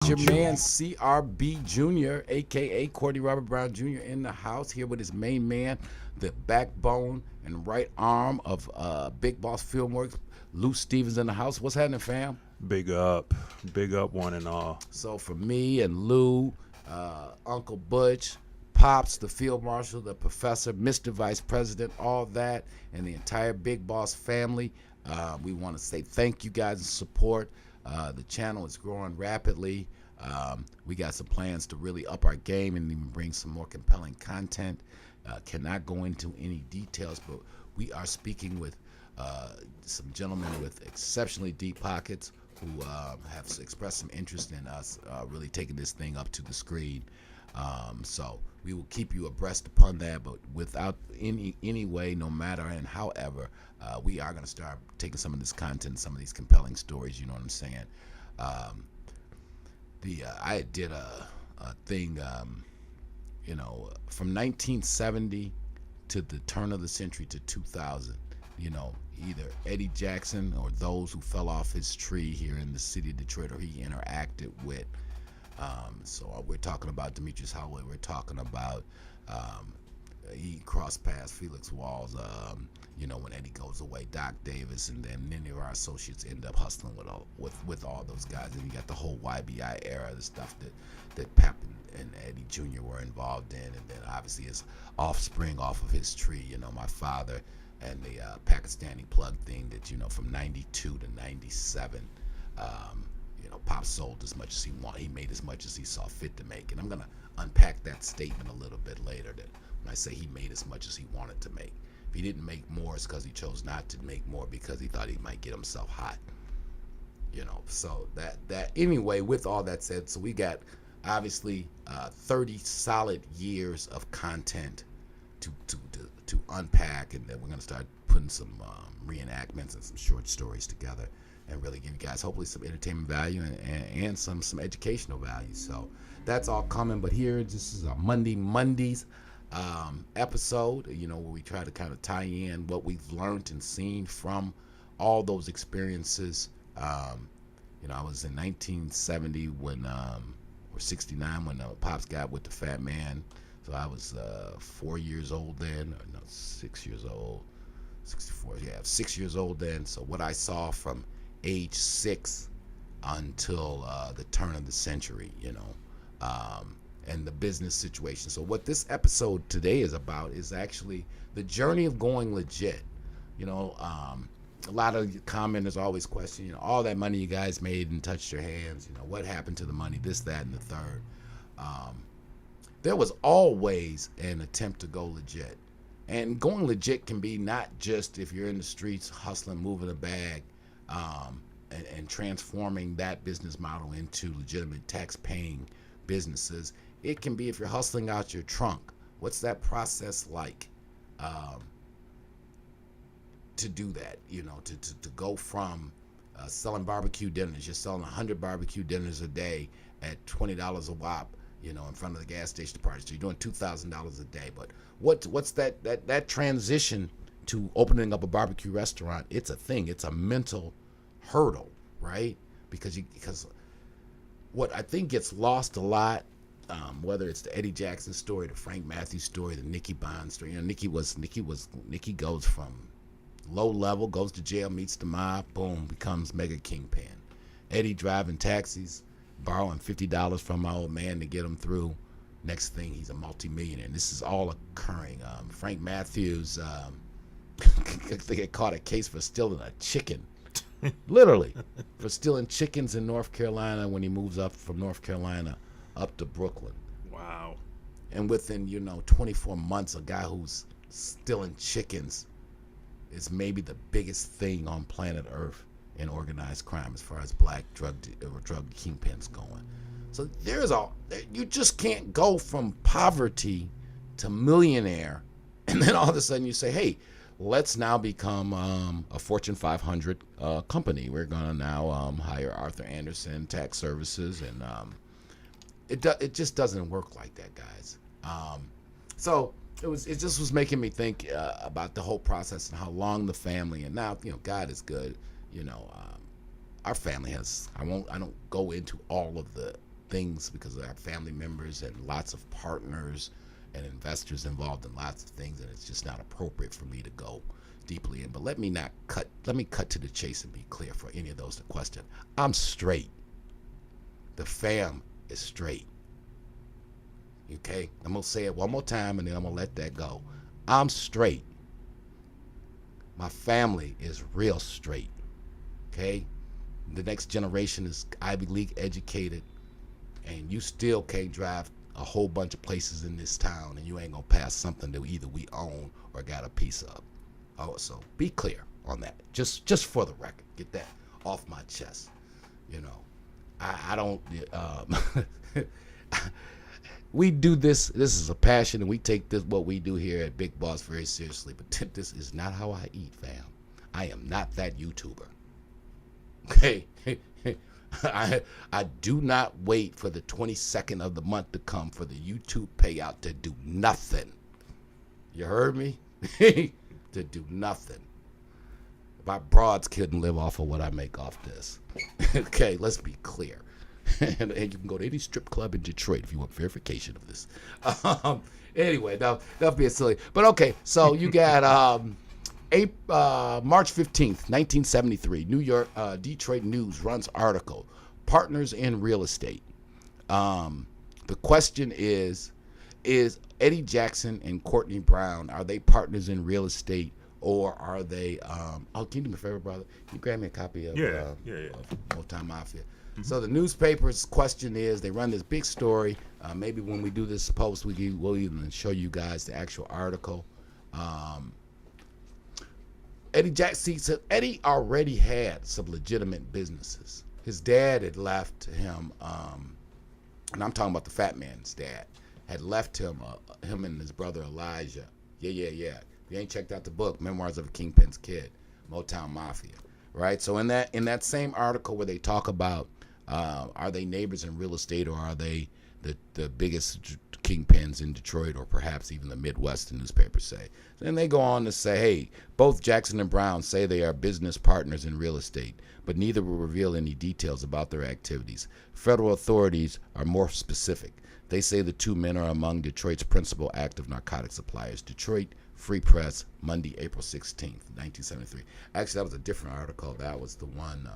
your man CRB Jr., aka Courtney Robert Brown Jr. in the house here with his main man, the backbone and right arm of Big Boss Filmworks, Lou Stevens in the house. What's happening, fam? Big up one and all. So for me and Lou, Uncle Butch, Pops, the Field Marshal, the Professor, Mr. Vice President, all that, and the entire Big Boss family, we want to say thank you guys and support. The channel is growing rapidly. We got some plans to really up our game and even bring some more compelling content. Cannot go into any details, but we are speaking with some gentlemen with exceptionally deep pockets who have expressed some interest in us really taking this thing up to the screen. So we will keep you abreast upon that, but without any way, no matter and however, we are going to start taking some of this content, some of these compelling stories. You know what I'm saying? I did a thing, from 1970 to the turn of the century to 2000. Either Eddie Jackson or those who fell off his tree here in the city of Detroit, or he interacted with. So we're talking about Demetrius Holloway. We're talking about he crossed paths Felix Walls. When Eddie goes away, Doc Davis, and then many of our associates end up hustling with all those guys. And you got the whole YBI era, the stuff that Pap and Eddie Jr. were involved in, and then obviously his offspring off of his tree. My father and the Pakistani plug thing that from 92 to 97. Pop sold as much as he wanted. He made as much as he saw fit to make. And I'm going to unpack that statement a little bit later, that when I say he made as much as he wanted to make. If he didn't make more, it's because he chose not to make more because he thought he might get himself hot. So that anyway, with all that said, so we got obviously 30 solid years of content to unpack, and then we're going to start putting some reenactments and some short stories together and really give you guys hopefully some entertainment value and some educational value. So that's all coming. But here, this is a Mondays episode, where we try to kind of tie in what we've learned and seen from all those experiences. I was in 1970 when, or 69 when Pops got with the Fat Man. So I was 4 years old then, or no, 6 years old, 64, 6 years old then. So what I saw from age 6 until the turn of the century, and the business situation. So what this episode today is about is actually the journey of going legit. A lot of commenters always question, all that money you guys made and touched your hands, what happened to the money, this, that, and the third. There was always an attempt to go legit. And going legit can be not just if you're in the streets hustling, moving a bag, and transforming that business model into legitimate tax-paying businesses. It can be if you're hustling out your trunk. What's that process like to do that? To go from selling barbecue dinners. You're selling 100 barbecue dinners a day at $20 a whop, in front of the gas station party. So you're doing $2,000 a day. But what's that transition to opening up a barbecue restaurant? It's a thing. It's a mental hurdle, right? Because what I think gets lost a lot, whether it's the Eddie Jackson story, the Frank Matthews story, the Nicky Bond story. Nicky goes from low level, goes to jail, meets the mob, boom, becomes mega kingpin. Eddie driving taxis, borrowing $50 from my old man to get him through. Next thing, he's a multimillionaire. And this is all occurring. Frank Matthews, they get caught a case for stealing a chicken. Literally, for stealing chickens in North Carolina when he moves up from North Carolina up to Brooklyn. Wow. And within, 24 months, a guy who's stealing chickens is maybe the biggest thing on planet Earth in organized crime as far as black drug kingpins going. So you just can't go from poverty to millionaire and then all of a sudden you say, hey, let's now become a Fortune 500 company. We're going to now hire Arthur Anderson Tax Services, and it just doesn't work like that, guys. So it just was making me think about the whole process and how long the family, and now God is good. Our family has. I don't go into all of the things because there are family members and lots of partners and investors involved in lots of things, and it's just not appropriate for me to go deeply in. But let me cut to the chase and be clear for any of those that question. I'm straight. The fam is straight. Okay? I'm going to say it one more time and then I'm going to let that go. I'm straight. My family is real straight. Okay? The next generation is Ivy League educated, and you still can't drive a whole bunch of places in this town and you ain't going to pass something that either we own or got a piece of. Oh, so be clear on that. Just for the record. Get that off my chest. You know, I don't we do this is a passion, and we take this what we do here at Big Boss very seriously, but this is not how I eat, fam. I am not that YouTuber. Okay? I do not wait for the 22nd of the month to come for the YouTube payout to do nothing. You heard me? To do nothing. My broads couldn't live off of what I make off this. Okay, let's be clear. And you can go to any strip club in Detroit if you want verification of this. Anyway, that'll be silly. But okay, so you got March 15th, 1973, Detroit News runs article, Partners in Real Estate. The question is Eddie Jackson and Courtney Brown, are they partners in real estate, or are they, can you do me a favor, brother? Can you grab me a copy of Old Time Mafia? Mm-hmm. So the newspaper's question is, they run this big story. Maybe when we do this post, we'll even show you guys the actual article. Eddie Jackson said Eddie already had some legitimate businesses. His dad had left him, and I'm talking about the fat man's dad, had left him and his brother Elijah. Yeah. If you ain't checked out the book, Memoirs of a Kingpin's Kid, Motown Mafia, right? So in that same article where they talk about are they neighbors in real estate, or are they the biggest kingpins in Detroit, or perhaps even the Midwest, the newspapers say. Then they go on to say, hey, both Jackson and Brown say they are business partners in real estate, but neither will reveal any details about their activities. Federal authorities are more specific. They say the two men are among Detroit's principal active narcotic suppliers. Detroit Free Press, Monday, April 16th, 1973. Actually, that was a different article. That was the one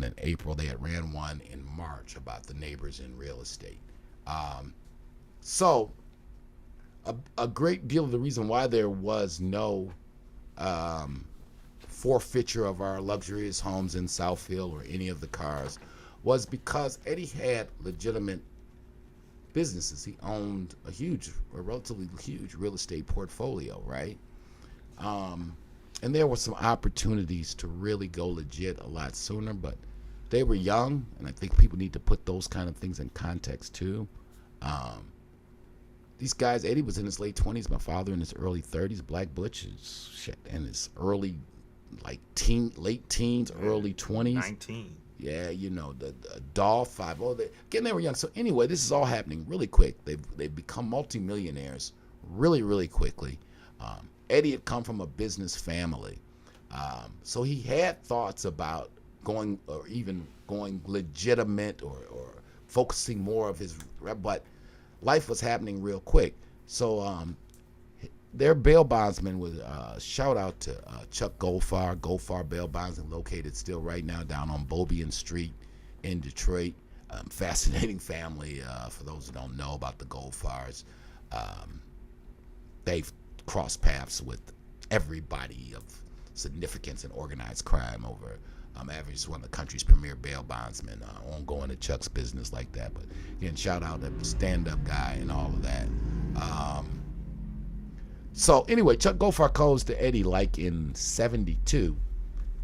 in April. They had ran one in March about the neighbors in real estate. So a great deal of the reason why there was no forfeiture of our luxurious homes in Southfield or any of the cars was because Eddie had legitimate businesses. He owned a relatively huge real estate portfolio, right? And there were some opportunities to really go legit a lot sooner, but they were young, and I think people need to put those kind of things in context too. These guys, Eddie was in his late 20s, my father in his early 30s, Black Butch is in his early, late teens, early 20s. 19. Yeah, the Dolph, 5-0. Again, they were young. So anyway, this is all happening really quick. They've become multimillionaires really, really quickly. Eddie had come from a business family. So he had thoughts about going legitimate or focusing more of his, but life was happening real quick. So their bail bondsman was shout out to Chuck Goldfarb Bail Bondsman, located still right now down on Beaubien Street in Detroit. Fascinating family. For those who don't know about the Goldfarbs, they've crossed paths with everybody of significance in organized crime over. Average is one of the country's premier bail bondsmen. I won't go into Chuck's business like that, but again, shout out to the stand-up guy and all of that. So anyway, Chuck Goldfarb calls to Eddie in 72,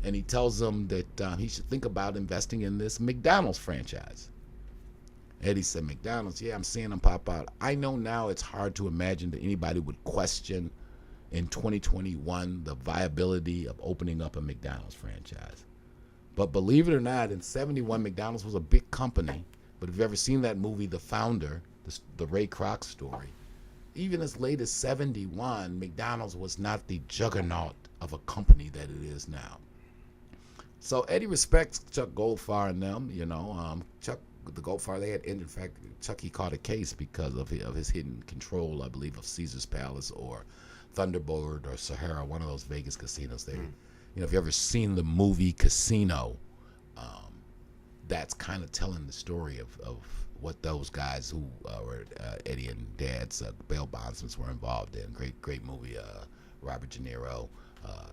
and he tells him that he should think about investing in this McDonald's franchise. Eddie said, McDonald's? Yeah, I'm seeing them pop out. I know now it's hard to imagine that anybody would question in 2021 the viability of opening up a McDonald's franchise. But believe it or not, in 71, McDonald's was a big company. But if you've ever seen that movie, The Founder, the Ray Kroc story, even as late as 71, McDonald's was not the juggernaut of a company that it is now. So Eddie respects Chuck Goldfarb and them. Chuck the Goldfarb they had. In fact, Chuck he caught a case because of his hidden control, I believe, of Caesar's Palace or Thunderbird or Sahara, one of those Vegas casinos. If you ever seen the movie Casino, that's kind of telling the story of what those guys who were Eddie and Dad's bail bondsmen were involved in. Great movie. Robert De Niro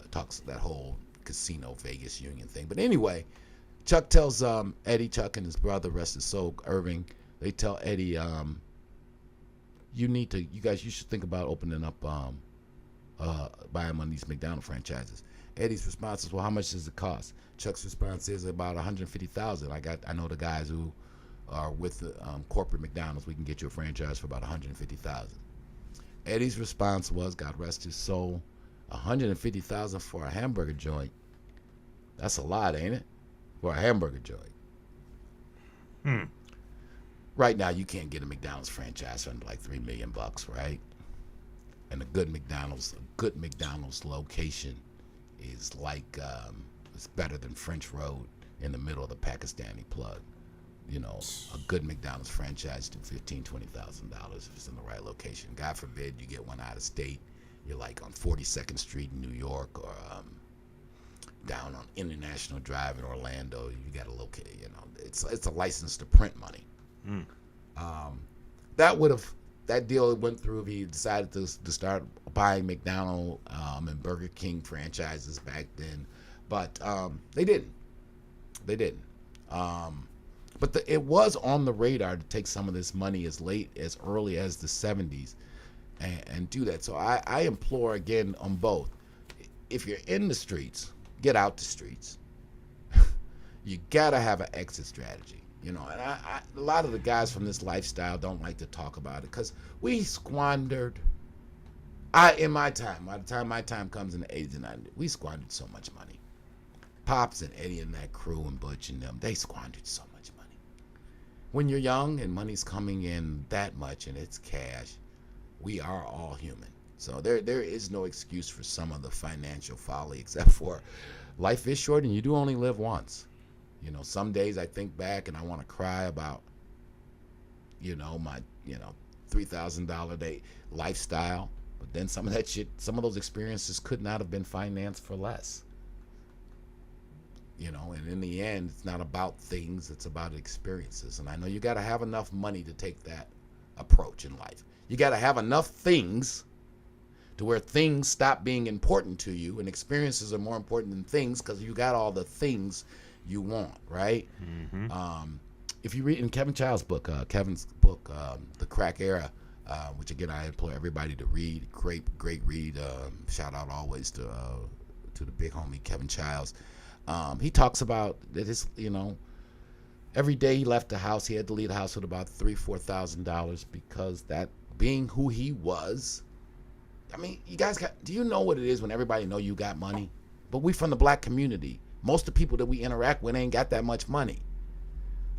talks that whole casino Vegas union thing. But anyway, Chuck tells Eddie, Chuck and his brother, rest his soul, Irving, they tell Eddie, you should think about opening up, buying one of these McDonald's franchises. Eddie's response is, well, how much does it cost? Chuck's response is about $150,000. I know the guys who are with the corporate McDonald's. We can get you a franchise for about $150,000. Eddie's response was, God rest his soul, $150,000 for a hamburger joint. That's a lot, ain't it? For a hamburger joint. Right now, you can't get a McDonald's franchise for under like $3 million, right? And a good McDonald's location is like it's better than French Road in the middle of the Pakistani plug. A good McDonald's franchise to $15,000-$20,000 if it's in the right location. God forbid you get one out of state. You're like on 42nd Street in New York or down on International Drive in Orlando. You got to locate. It's a license to print money. That deal went through if he decided to start buying McDonald's and Burger King franchises back then, but they didn't. But it was on the radar to take some of this money as early as the 70s and do that. So I implore again on both. If you're in the streets, get out the streets. You gotta have an exit strategy. And a lot of the guys from this lifestyle don't like to talk about it because we squandered. In my time, by the time my time comes in the 80s and 90s, we squandered so much money. Pops and Eddie and that crew and Butch and them, they squandered so much money. When you're young and money's coming in that much and it's cash, we are all human. So there is no excuse for some of the financial folly except for life is short and you do only live once. Some days I think back and I want to cry about, my, $3,000 a day lifestyle. But then some of that shit, some of those experiences could not have been financed for less. And in the end, it's not about things, it's about experiences. And I know you got to have enough money to take that approach in life. You got to have enough things to where things stop being important to you and experiences are more important than things because you got all the things you want, right? If you read in Kevin's book, The Crack Era, which again I implore everybody to read. Great read. Shout out always to the big homie Kevin Childs. He talks about that his every day he left the house, he had to leave the house with about $3,000-$4,000 because that being who he was. I mean, you guys do you know what it is when everybody know you got money? But we from the black community. Most of the people that we interact with ain't got that much money.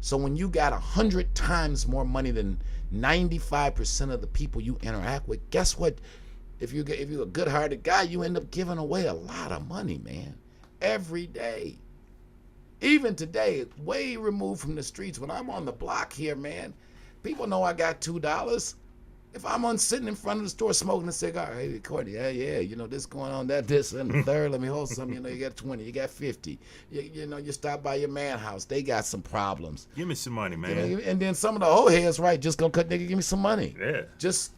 So when you got 100 times more money than 95% of the people you interact with, guess what? If you're a good-hearted guy, you end up giving away a lot of money, man. Every day. Even today, way removed from the streets. When I'm on the block here, man, people know I got $2. If I'm sitting in front of the store smoking a cigar, hey, Courtney, yeah, this going on, this, and the third, let me hold some, you got 20, you got 50. You stop by your man house, they got some problems. Give me some money, man. And then some of the old heads, right, just gonna cut, nigga, give me some money. Yeah. Just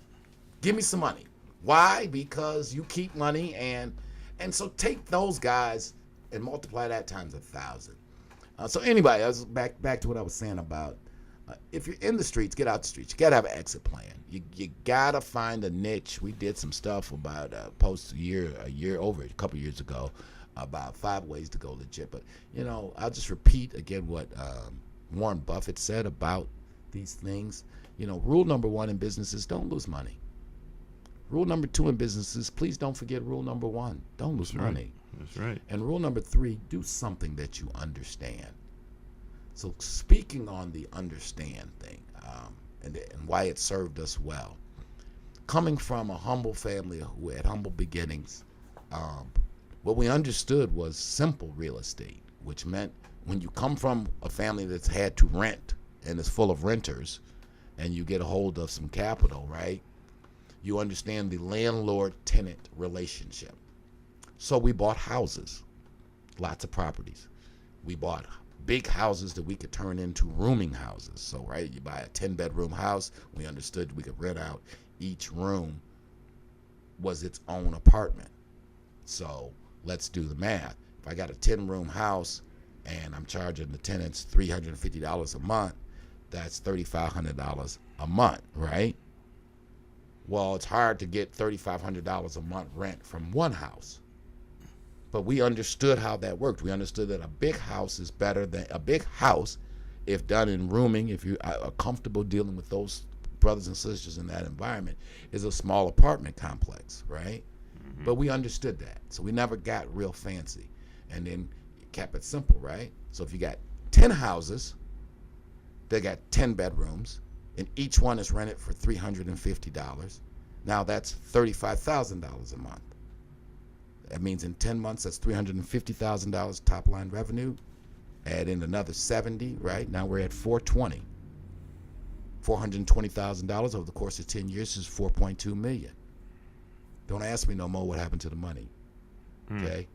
give me some money. Why? Because you keep money, and so take those guys and multiply that times 1,000. So anyway, I was back to what I was saying about if you're in the streets, get out the streets. You gotta have an exit plan. You gotta find a niche. We did some stuff about a couple years ago about 5 ways to go legit. But I'll just repeat again what Warren Buffett said about these things. Rule number 1 in business is don't lose money. Rule number 2 in business is please don't forget rule number 1. Don't lose money. That's right. And rule number 3, do something that you understand. So speaking on the understand thing and why it served us well, coming from a humble family who had humble beginnings, what we understood was simple real estate. which meant when you come from a family that's had to rent and is full of renters, and you get a hold of some capital, right? You understand the landlord-tenant relationship. So we bought houses, lots of properties. We bought big houses that we could turn into rooming houses. So, right, you buy a 10-bedroom house, we understood we could rent out each room was its own apartment. So let's do the math. If I got a 10-room house and I'm charging the tenants $350 a month, that's $3,500 a month, right? Well, it's hard to get $3,500 a month rent from one house. But we understood how that worked. We understood that a big house is better than a big house if done in rooming, if you are comfortable dealing with those brothers and sisters in that environment, is a small apartment complex, right? Mm-hmm. But we understood that. So we never got real fancy. And then kept it simple, right? So if you got 10 houses, they got 10 bedrooms, and each one is rented for $350. Now that's $35,000 a month. That means in 10 months, that's $350,000 top line revenue. Add in another 70, right? Now we're at 420. $420,000 over the course of 10 years is $4.2 million. Don't ask me no more what happened to the money. Okay?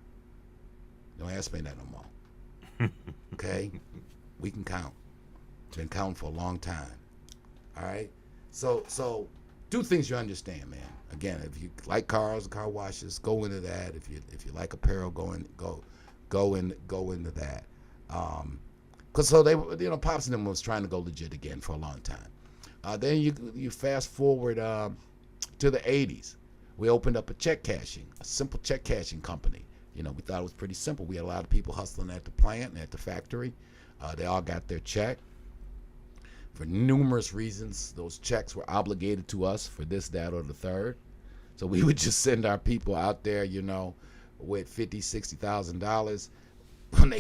Don't ask me that no more. Okay? We can count. Been counting for a long time. All right? So do things you understand, man. Again, if you like cars, car washes, go into that. If you like apparel, go into that. Cause so they, Pops and them was trying to go legit again for a long time. Then you fast forward to the 80s. We opened up a simple check cashing company. We thought it was pretty simple. We had a lot of people hustling at the plant and at the factory. They all got their check. For numerous reasons, those checks were obligated to us for this, that, or the third. So we would just send our people out there, with $50,000, $60,000 when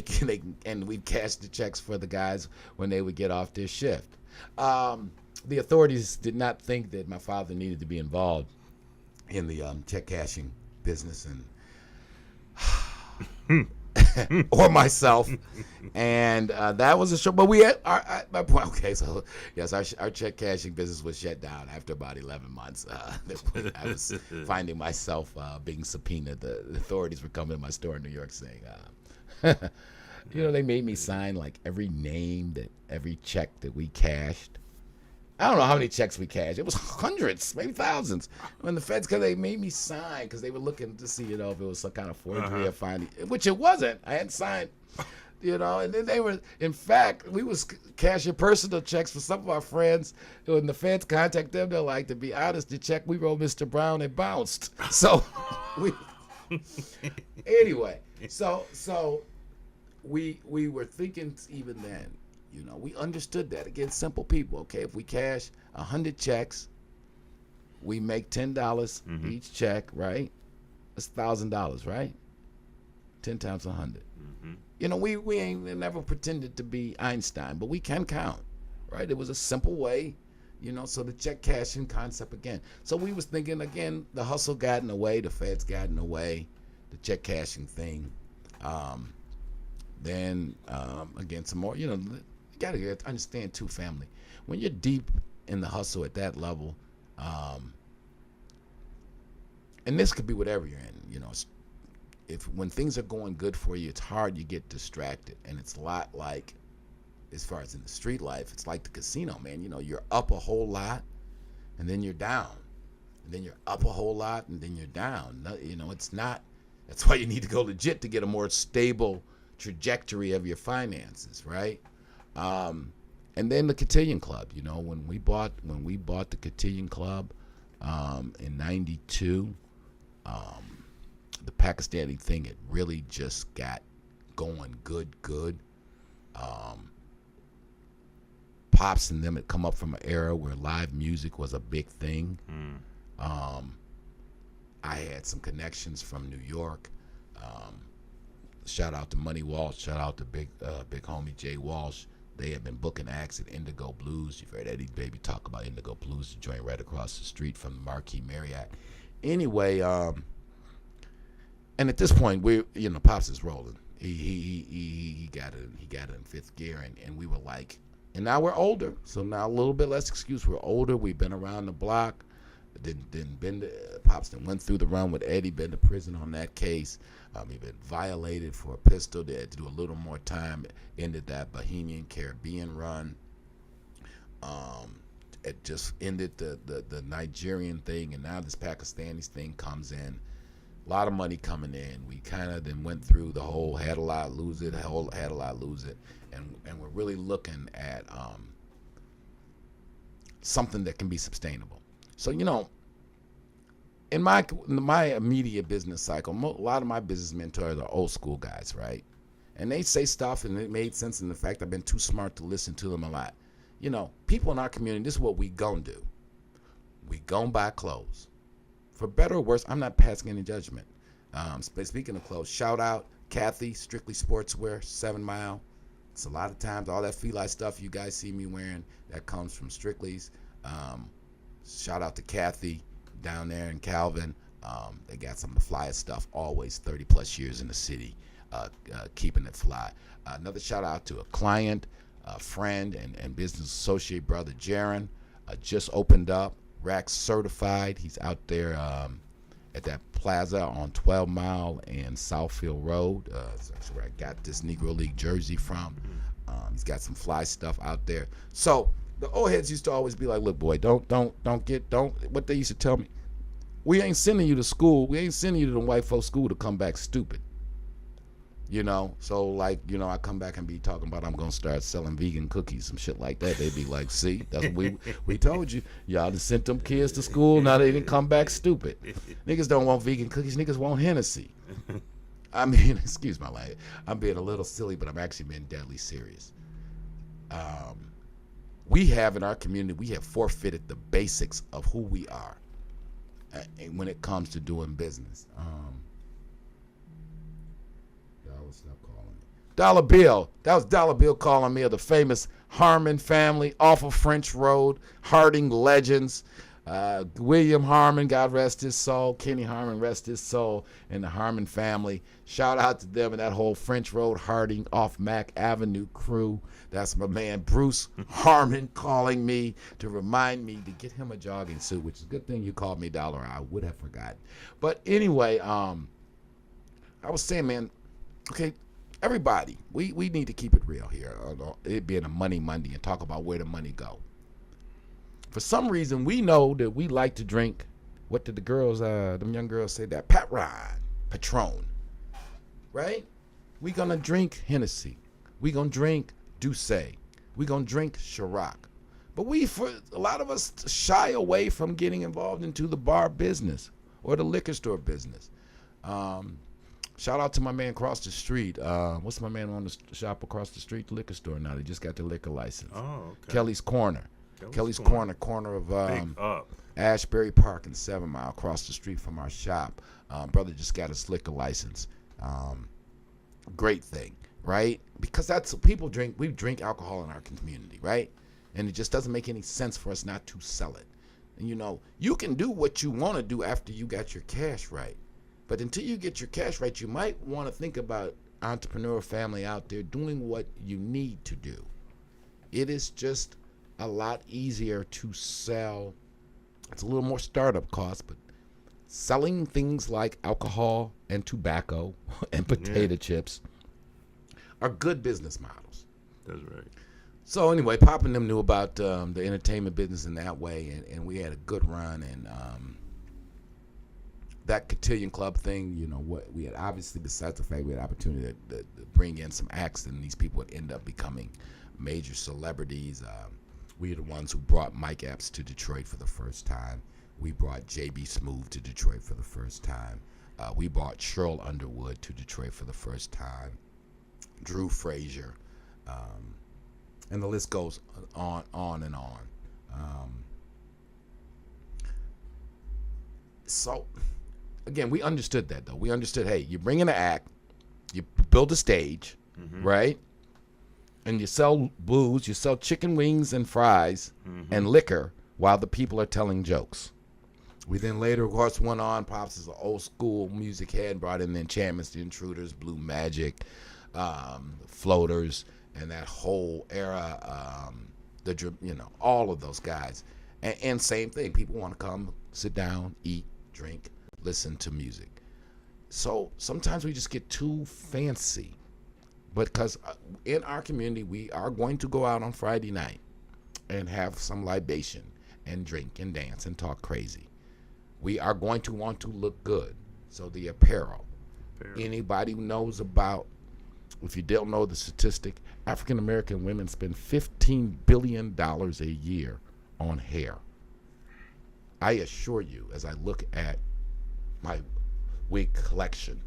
and we'd cash the checks for the guys when they would get off their shift. The authorities did not think that my father needed to be involved in the check cashing business, and or myself, and that was a show. But we had my point. Okay, so yes, our check cashing business was shut down after about 11 months. I was finding myself being subpoenaed. The authorities were coming to my store in New York saying, they made me sign like every check that we cashed. I don't know how many checks we cashed. It was hundreds, maybe thousands. When the feds, because they made me sign, because they were looking to see, if it was some kind of forgery or finding, which it wasn't. I hadn't signed, and then they were, in fact, we was cashing personal checks for some of our friends. When the feds contact them, they're like, to be honest, the check we wrote Mr. Brown, it bounced. So, anyway, so we were thinking even then, we understood that. Again, simple people. Okay, if we cash 100 checks, we make $10 each check, right? That's $1,000, right? 10 times 100. We ain't never pretended to be Einstein, but we can count, right? It was a simple way, so the check cashing concept again. So we was thinking, again, the hustle got in the way, the feds got in the way, the check cashing thing. Then, again, some more, you got to understand too, family. When you're deep in the hustle at that level, and this could be whatever you're in, when things are going good for you, it's hard, you get distracted. And it's a lot like, as far as in the street life, it's like the casino, man. You're up a whole lot, and then you're down. And then you're up a whole lot, and then you're down. It's not, that's why you need to go legit to get a more stable trajectory of your finances, right? And then the Cotillion Club, when we bought the Cotillion Club in '92, the Pakistani thing, it really just got going good. Pops and them had come up from an era where live music was a big thing. I had some connections from New York. Shout out to Money Walsh. Shout out to big homie Jay Walsh. They had been booking acts at Indigo Blues. You've heard Eddie Baby talk about Indigo Blues, the joint right across the street from the Marquis Marriott. Anyway, and at this point, Pops is rolling. He got it in fifth gear, and we were like, and now we're older, so now a little bit less excuse. We're older. We've been around the block. Then been to, Pops then went through the run with Eddie. Been to prison on that case. He been violated for a pistol. They had to do a little more time. Ended that Bohemian Caribbean run. It just ended the Nigerian thing, and now this Pakistani thing comes in. A lot of money coming in. We kind of then went through the whole had a lot, lose it, had a lot, lose it, and we're really looking at something that can be sustainable. So, in my immediate business cycle, a lot of my business mentors are old school guys, right? And they say stuff, and it made sense in the fact I've been too smart to listen to them a lot. People in our community, this is what we gon' do. We gon' buy clothes. For better or worse, I'm not passing any judgment. Speaking of clothes, shout out Kathy, Strictly Sportswear, 7 Mile. It's a lot of times, all that Feli stuff you guys see me wearing, that comes from Strictly's. Shout out to Kathy down there in Calvin. They got some of the flyest stuff, always 30 plus years in the city, keeping it fly. Another shout out to a client, a friend, and business associate, brother Jaron, just opened up, Rack certified. He's out there at that plaza on 12 Mile and Southfield Road. That's where I got this Negro League jersey from. He's got some fly stuff out there. So the old heads used to always be like, look, boy, don't what they used to tell me, we ain't sending you to school. We ain't sending you to the white folks school to come back stupid. So I come back and be talking about I'm going to start selling vegan cookies, some shit like that. They'd be like, see, that's what we told you. Y'all just sent them kids to school. Now they didn't come back stupid. Niggas don't want vegan cookies. Niggas want Hennessy. I mean, excuse my language. I'm being a little silly, but I'm actually being deadly serious. We have in our community, we have forfeited the basics of who we are when it comes to doing business. Y'all stop calling me. Dollar Bill. That was Dollar Bill calling me of the famous Harmon family off of French Road, Harding legends. William Harmon, God rest his soul. Kenny Harmon, rest his soul. And the Harmon family. Shout out to them and that whole French Road, Harding, off Mack Avenue crew. That's my man Bruce Harmon calling me to remind me to get him a jogging suit, which is a good thing you called me Dollar. I would have forgotten. But anyway, I was saying, man, okay, everybody, we need to keep it real here. It being a Money Monday and talk about where the money go. For some reason, we know that we like to drink. What did the girls, them young girls say that? Patron, right? We gonna drink Hennessy. We gonna drink Douce. We gonna drink Ciroc. But for a lot of us, shy away from getting involved into the bar business or the liquor store business. Shout out to my man across the street. What's my man on the shop across the street? The liquor store now. They just got the liquor license. Oh, okay. Kelly's Corner. Kelly's corner of Ashbury Park and 7 Mile, across the street from our shop. Brother just got his liquor license. Great thing, right? Because that's people drink. We drink alcohol in our community, right? And it just doesn't make any sense for us not to sell it. And you can do what you want to do after you got your cash right. But until you get your cash right, you might want to think about entrepreneur family out there doing what you need to do. It is just a lot easier to sell. It's a little more startup cost, but selling things like alcohol and tobacco and potato chips are good business models. That's right. So anyway, Pop and them knew about the entertainment business in that way, and we had a good run. And that Cotillion Club thing, what we had, obviously, besides the fact we had opportunity to bring in some acts, and these people would end up becoming major celebrities. We are the ones who brought Mike Epps to Detroit for the first time. We brought J.B. Smoove to Detroit for the first time. We brought Cheryl Underwood to Detroit for the first time. Drew Frazier. And the list goes on and on. So, again, we understood that, though. We understood, hey, you bring in an act, you build a stage, right? And you sell booze, you sell chicken wings and fries and liquor while the people are telling jokes. We then later, of course, went on. Pops is an old school music head, brought in the Enchantments, the Intruders, Blue Magic, Floaters, and that whole era. All of those guys, and same thing. People want to come, sit down, eat, drink, listen to music. So sometimes we just get too fancy. But because in our community, we are going to go out on Friday night and have some libation and drink and dance and talk crazy. We are going to want to look good. So the apparel. Anybody who knows about, if you don't know the statistic, African American women spend $15 billion a year on hair. I assure you, as I look at my wig collection,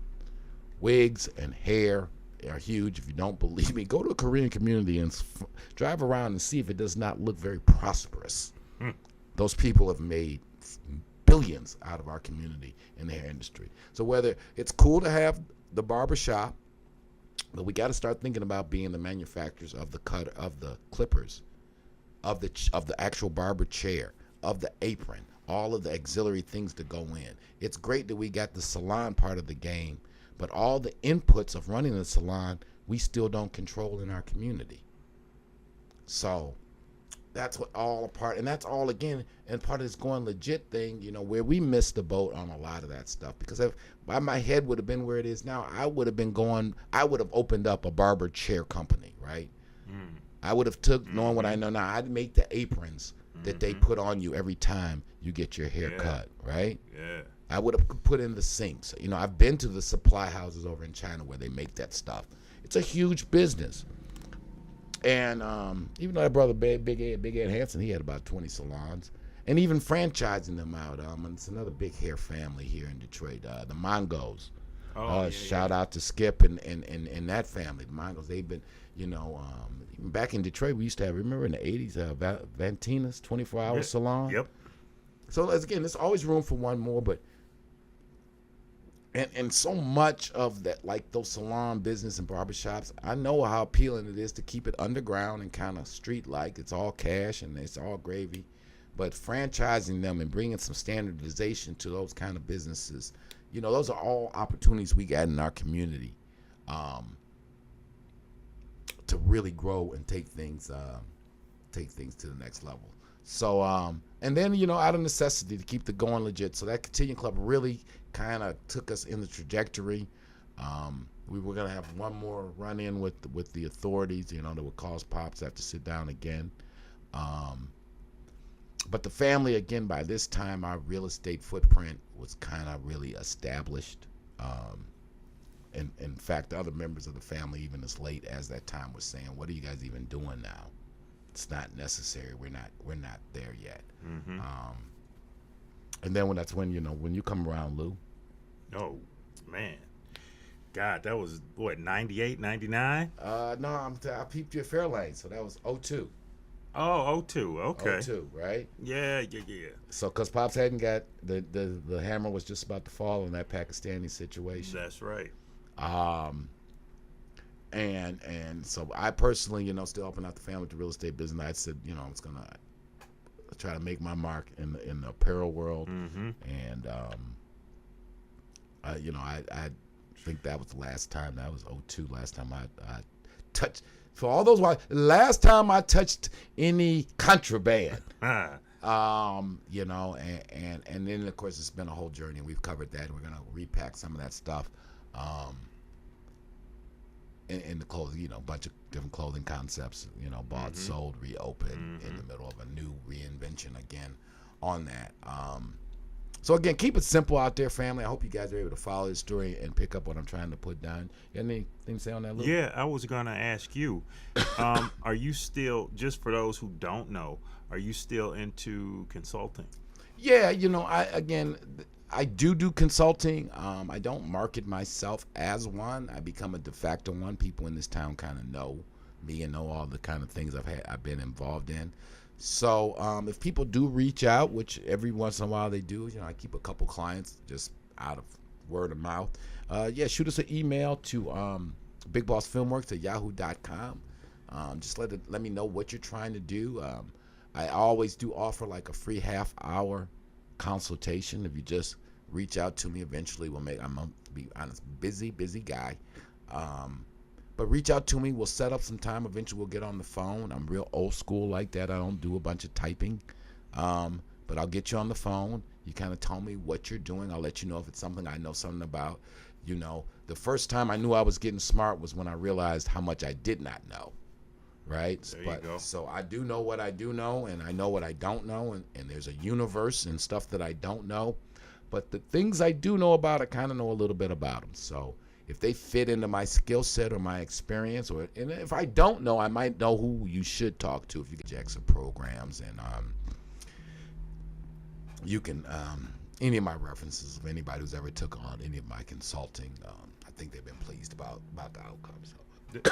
wigs and hair are huge. If you don't believe me, go to a Korean community and drive around and see if it does not look very prosperous. Those people have made billions out of our community in the hair industry. So whether it's cool to have the barber shop, but we got to start thinking about being the manufacturers of the of the clippers, of the actual barber chair, of the apron, all of the auxiliary things to go in. It's great that we got the salon part of the game, but all the inputs of running the salon, we still don't control in our community. So that's what all a part, and that's all again, and part of this going legit thing, where we missed the boat on a lot of that stuff. Because if my head would have been where it is now, I would have opened up a barber chair company, right? I would have knowing what I know now, I'd make the aprons that they put on you every time you get your hair cut, right? Yeah. I would have put in the sinks. I've been to the supply houses over in China where they make that stuff. It's a huge business. And even though that brother Big Ed Hansen, he had about 20 salons, and even franchising them out. And it's another big hair family here in Detroit, the Mongos. Shout out to Skip and that family, the Mongos. They've been, even back in Detroit, we used to have, remember in the 80s, Vantina's 24-hour salon? Yep. So again, there's always room for one more, but and so much of that, like those salon business and barbershops, I know how appealing it is to keep it underground and kind of street-like. It's all cash and it's all gravy. But franchising them and bringing some standardization to those kind of businesses, those are all opportunities we got in our community to really grow and take things to the next level. So, and then, out of necessity to keep the going legit. So that Cotillion Club really kind of took us in the trajectory. We were going to have one more run in with the authorities, that would cause Pops to have to sit down again. But the family, again, by this time, our real estate footprint was kind of really established. And in fact, other members of the family, even as late as that time, was saying, "What are you guys even doing now? It's not necessary. We're not there yet." Mm-hmm. And then when you come around, Lou. Oh man, God, that was what, 98, 99? No, I peeped you at Fairlane, so that was 02. Oh, 02. Okay. 02, right? Yeah. So, because Pops hadn't got the hammer was just about to fall in that Pakistani situation. That's right. And so I personally, still helping out the family with the real estate business. I said, I was gonna try to make my mark in the apparel world, and I think that was the last time. That was 02. Last time I touched. For all those while, last time I touched any contraband. And then of course it's been a whole journey, and we've covered that, and we're gonna repack some of that stuff. In the clothing, a bunch of different clothing concepts, bought, sold, reopened in the middle of a new reinvention again on that. So again, keep it simple out there, family. I hope you guys are able to follow this story and pick up what I'm trying to put down. You got anything to say on that, Lou? Yeah, I was going to ask you, are you still, just for those who don't know, are you still into consulting? Yeah, I do consulting. I don't market myself as one. I become a de facto one. People in this town kind of know me and know all the kind of things I've been involved in. So if people do reach out, which every once in a while they do, I keep a couple clients just out of word of mouth. Shoot us an email to bigbossfilmworks@yahoo.com. Just let me know what you're trying to do. I always do offer like a free half-hour consultation. If you just reach out to me, eventually I'm gonna be honest, busy guy. But reach out to me. We'll set up some time. Eventually, we'll get on the phone. I'm real old school like that. I don't do a bunch of typing. But I'll get you on the phone. You kind of tell me what you're doing. I'll let you know if it's something I know something about. You know, the first time I knew I was getting smart was when I realized how much I did not know. Right? There you go. So I do know what I do know, and I know what I don't know, and there's a universe and stuff that I don't know. But the things I do know about, I kind of know a little bit about them. So if they fit into my skill set or my experience, and if I don't know, I might know who you should talk to if you get Jackson programs. And you can, any of my references of anybody who's ever took on any of my consulting, I think they've been pleased about the outcomes. So.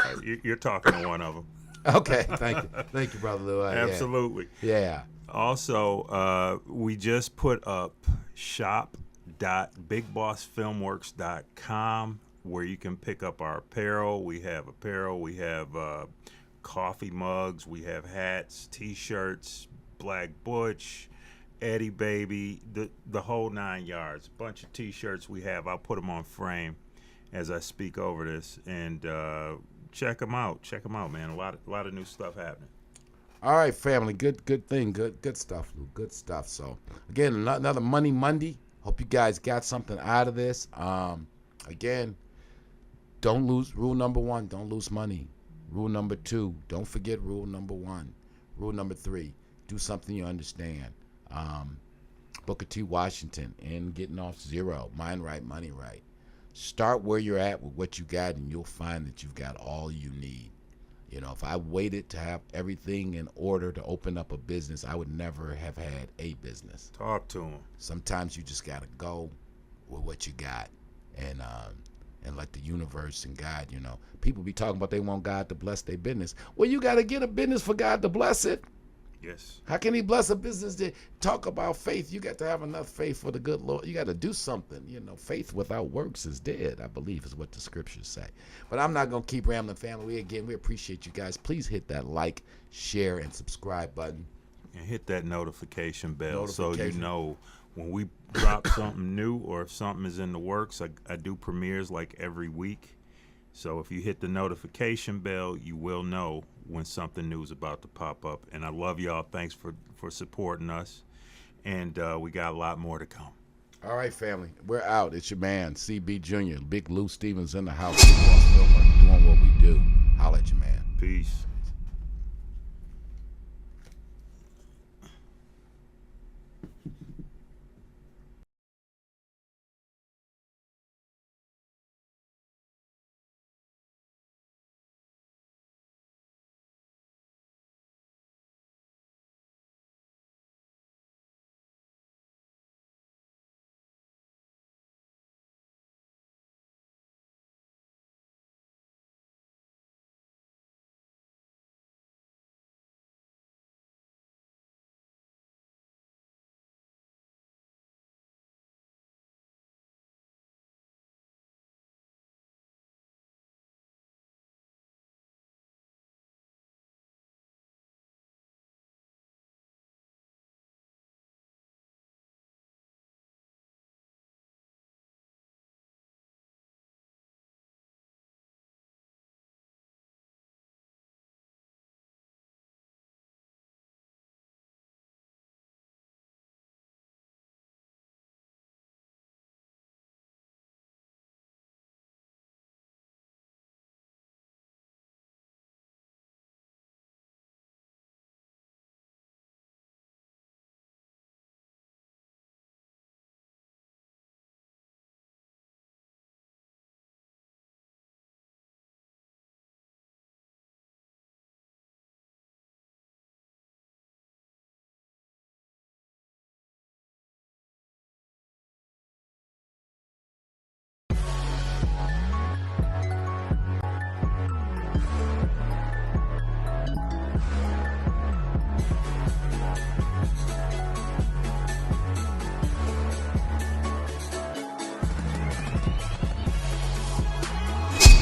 You're talking to one of them. Okay, thank you, Brother Lou. Absolutely. Yeah. Also, we just put up shop.bigbossfilmworks.com where you can pick up our apparel. We have coffee mugs, we have hats, T-shirts, Black Butch, Eddie Baby, the whole 9 yards. Bunch of T-shirts we have. I'll put them on frame as I speak over this, and check them out, man. A lot of new stuff happening. All right, family. Good thing. Good stuff, Lou. Good stuff. So again, another Money Monday. Hope you guys got something out of this. Again, don't lose. Rule number 1: don't lose money. Rule number 2: don't forget rule number 1. Rule number 3: do something you understand. Booker T. Washington and Getting Off Zero. Mind right, money right. Start where you're at with what you got, and you'll find that you've got all you need. You know, if I waited to have everything in order to open up a business, I would never have had a business. Talk to them. Sometimes you just gotta go with what you got, and let the universe and God. You know, people be talking about they want God to bless their business. Well, you gotta get a business for God to bless it. Yes. How can He bless a business that talk about faith? You got to have enough faith for the good Lord. You got to do something. You know, faith without works is dead, I believe is what the scriptures say. But I'm not going to keep rambling, family. We appreciate you guys. Please hit that like, share, and subscribe button. And hit that notification bell so you know when we drop something new or if something is in the works. I do premieres like every week. So if you hit the notification bell, you will know when something new is about to pop up. And I love y'all. Thanks for supporting us. And we got a lot more to come. All right, family. We're out. It's your man, CB Jr., Big Lou Stevens in the house. Big Boss Filmworks, doing what we do. Holla at you, man. Peace.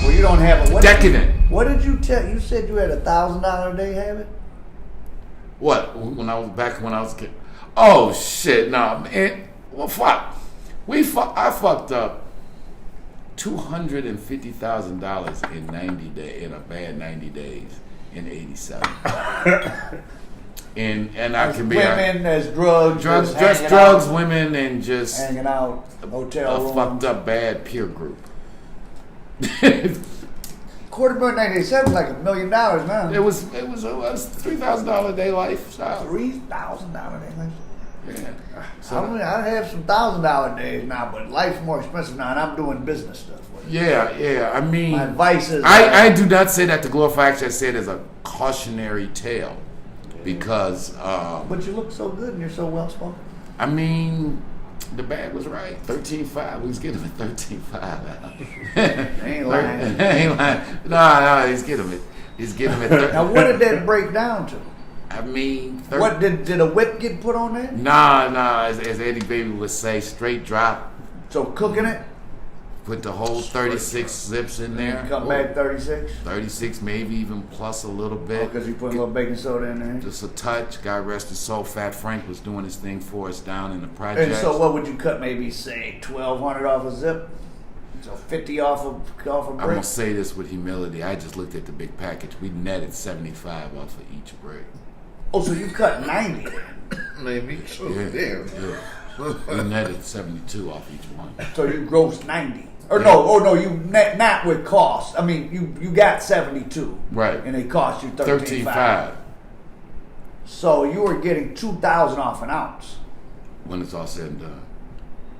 Well, you don't have a Decadent. What did you tell? You said you had $1,000 a day habit. What? When I was a kid? Oh shit! Nah, man. Well, fuck. I fucked up $250,000 in 90 days, in a bad 90 days in '87. and I can be women, there's drugs, drugs, women, and just hanging out, hotel a room. fucked up bad peer group. $250,000 was like $1 million now. It was $3,000 a day lifestyle. $3,000 a day. Yeah. So, I have some $1,000 days now, but life's more expensive now, and I'm doing business stuff with it. yeah. I mean, My advice is I do not say that to glorify. Actually, I say it as a cautionary tale, because but you look so good and you're so well spoken. I mean, the bag was right. 13.5. We was getting him at 13.5. Ain't lying. Ain't lying. No, he's getting it. He's getting it at Now, what did that break down to? I mean, What did a whip get put on that? Nah. As Eddie Baby would say, straight drop. So cooking it, Put the whole 36 zips in there. come back 36. 36, maybe even plus a little bit. Because you put a little baking soda in there. Just a touch. God rest his soul. Fat Frank was doing his thing for us down in the projects. And so, what would you cut? Maybe say 1,200 off a zip. So 50 off a I'm brick. gonna say this with humility. I just looked at the big package. We netted 75 off of each brick. Oh, so you cut 90. Maybe. Yeah. We netted 72 off each one. So you grossed 90. Or no, you net not with cost. I mean, you got 72. Right. And it cost you 13.5. 13.5 So you were getting 2,000 off an ounce when it's all said and done.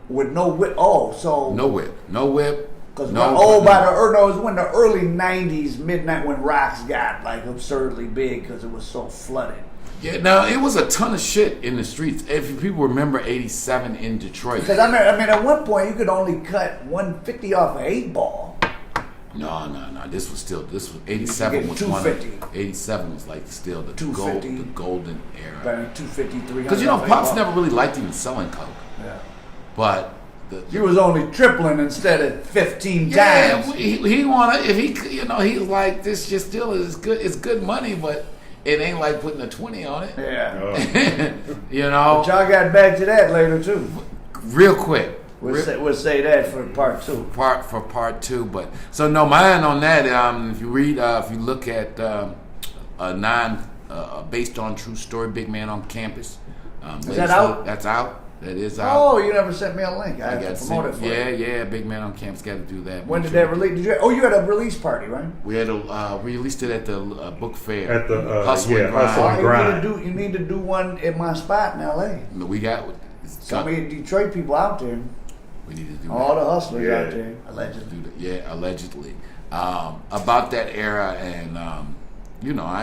with no whip. Oh, so No whip. Because No, it was when the early 90s, midnight, when rocks got like absurdly big because it was so flooded. Yeah, now it was a ton of shit in the streets. If people remember '87 in Detroit. Because I mean, at one point you could only cut 150 off an 8-ball. No. This was '87 was one. 250. '87 was like still the 250. golden era. About 250, 300. Because off Pops 8-ball. never really liked even selling coke, Yeah. but You was only tripling instead of 15 yeah, times. he wanted if he he was like this just still is good. It's good money, but it ain't like putting a 20 on it. Yeah. You know. But y'all got back to that later too. Real quick. We'll say that for part two. For part two, but so no, mine on that. If you look at based on true story, Big Man on Campus. Is that out? That's out. That is out. Oh, you never sent me a link. I got have to promote it for you. Yeah, Big Man on Campus. Got to do that. When did that release? You had a release party, right? We had we released it at the book fair. At the Hustle and Grind. Hustle and Grind. You need to do one at my spot in L.A. We got Some of you Detroit people out there. We need to do All that. the hustlers Yeah. out there, allegedly. Do that. Yeah, allegedly. About that era, and I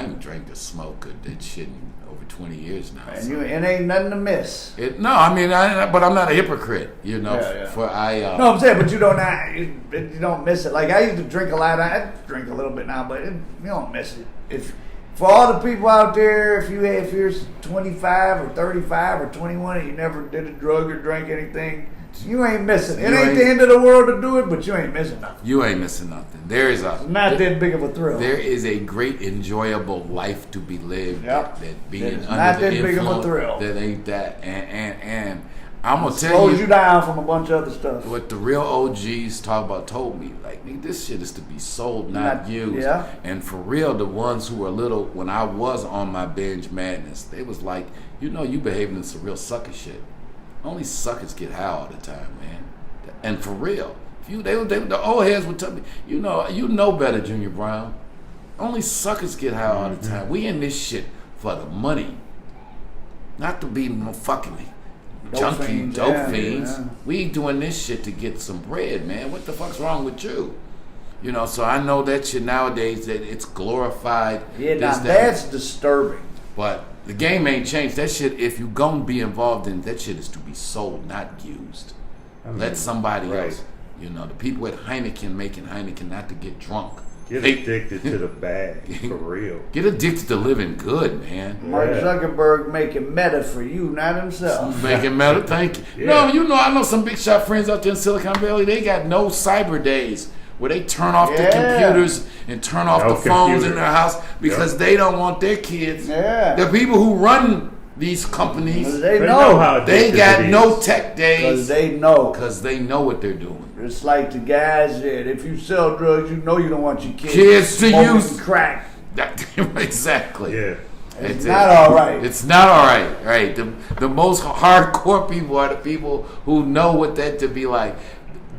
ain't drank or smoked or did shit in over 20 years now. And so. it ain't nothing to miss. No, I mean, but I'm not a hypocrite, Yeah. No, I'm saying, but you don't miss it. Like I used to drink a lot. I drink a little bit now, but you don't miss it. If for all the people out there, if you're 25 or 35 or 21 and you never did a drug or drank anything, you ain't missing. It ain't the end of the world to do it, but you ain't missing nothing. You ain't missing nothing. There is Not that big of a thrill. There is a great enjoyable life to be lived. Yep. That being It's under not the that big of a influence, thrill. That ain't that. And I'm gonna tell Slows you down from a bunch of other stuff. what the real OGs told me, like, nigga, this shit is to be sold, not used. Yeah. And for real, the ones who were little, when I was on my binge madness, they was like, you behaving in some real sucker shit. Only suckers get high all the time, man. And for real, the old heads would tell me, you know better, Junior Brown. Only suckers get high all the time. We in this shit for the money, not to be no fucking dope fiends. Yeah. We doing this shit to get some bread, man. What the fuck's wrong with you? So I know that shit nowadays that it's glorified. Yeah, now that's disturbing. But the game ain't changed. That shit, if you gonna be involved in that shit, is to be sold, not used. Let somebody else. The people at Heineken making Heineken not to get drunk. Get addicted to the bag, for real. Get addicted to living good, man. Mark Zuckerberg making meta for you, not himself. Making meta, thank you. Yeah. No, I know some big shot friends out there in Silicon Valley. They got no cyber days where they turn off the computers and turn off the phones in their house because they don't want their kids. Yeah. The people who run these companies. They know how they addictive got it no is. tech days. Because they know what they're doing. It's like the guys that if you sell drugs, you know you don't want your Kids to smoking use crack. Exactly. It's not all right. It's not all right. Right. The most hardcore people are the people who know what that to be like.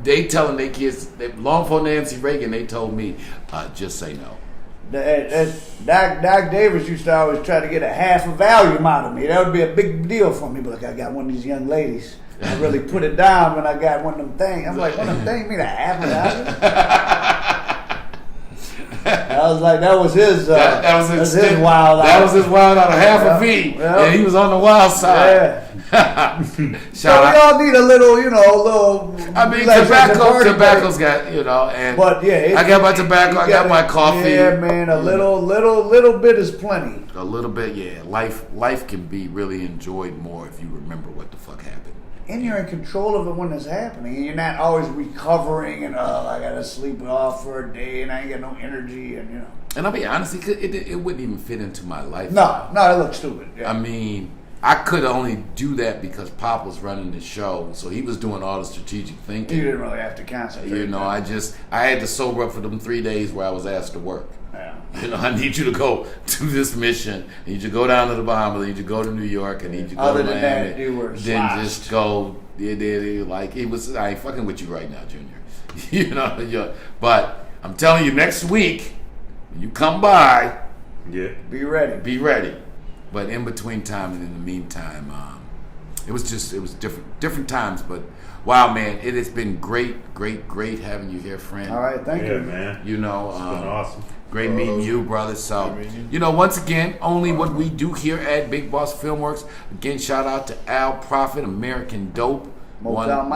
They telling their kids. Long before Nancy Reagan, they told me, just say no. Doc Davis used to always try to get a half a volume out of me. That would be a big deal for me. But like, I got one of these young ladies. I really put it down when I got one of them things. I'm like, one of them things mean a half a volume? I was like, that was his. That was his wild out. That was his wild out of half a V. Yeah, he was on the wild side. Yeah. So we all need a little, I mean, tobacco's got, and but yeah, I got my tobacco, I got my coffee. Yeah, man, a little bit is plenty. A little bit, yeah. Life can be really enjoyed more if you remember what the fuck happened. And you're in control of it when it's happening. And you're not always recovering and, I got to sleep off for a day and I ain't got no energy and, And I'll be honest, it wouldn't even fit into my life. No, it looks stupid. Yeah. I mean, I could only do that because Pop was running the show, so he was doing all the strategic thinking. You didn't really have to concentrate. I had to sober up for them 3 days where I was asked to work. Yeah. I need you to go to this mission. I need you to go down to the Bahamas. I need you to go to New York. I need you to go to Miami. Other than that, you were then just go. Like it was. I ain't fucking with you right now, Junior. But I'm telling you, next week when you come by, be ready. Be ready. But in between time and in the meantime, it was different times. But wow, man, it has been great having you here, friend. All right, thank you, man. It's been awesome. Great meeting you, brother. So, once again, only what we do here at Big Boss Filmworks. Again, shout out to Al Prophet, American Dope. Motown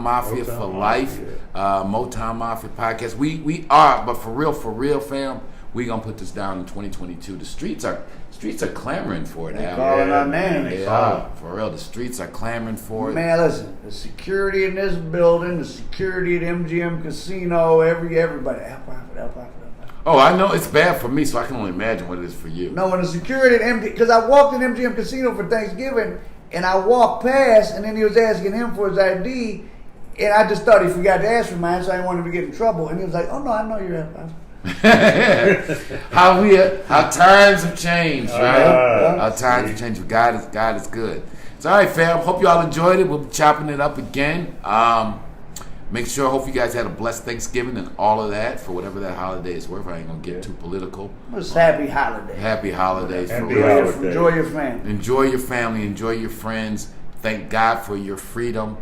Mafia for life. Motown Mafia podcast. We are, but for real, fam, we gonna put this down in 2022. The streets are clamoring for it, Al. Calling our names. Yeah, for real. The streets are clamoring for it. Man, listen, the security in this building, the security at MGM Casino, everybody. Al Prophet. Oh, I know it's bad for me, so I can only imagine what it is for you. No, when the security at MGM, because I walked in MGM Casino for Thanksgiving, and I walked past, and then he was asking him for his ID, and I just thought he forgot to ask for mine, so I didn't want him to get in trouble. And he was like, "Oh no, I know you're Al Prophet." How times have changed, right? How times have changed. God is good. So, all right, fam. Hope you all enjoyed it. We'll be chopping it up again. Make sure, hope you guys had a blessed Thanksgiving and all of that for whatever that holiday is worth. I ain't gonna get too political. It's happy holiday. Happy holidays. Enjoy your family. Enjoy your family. Enjoy your friends. Thank God for your freedom.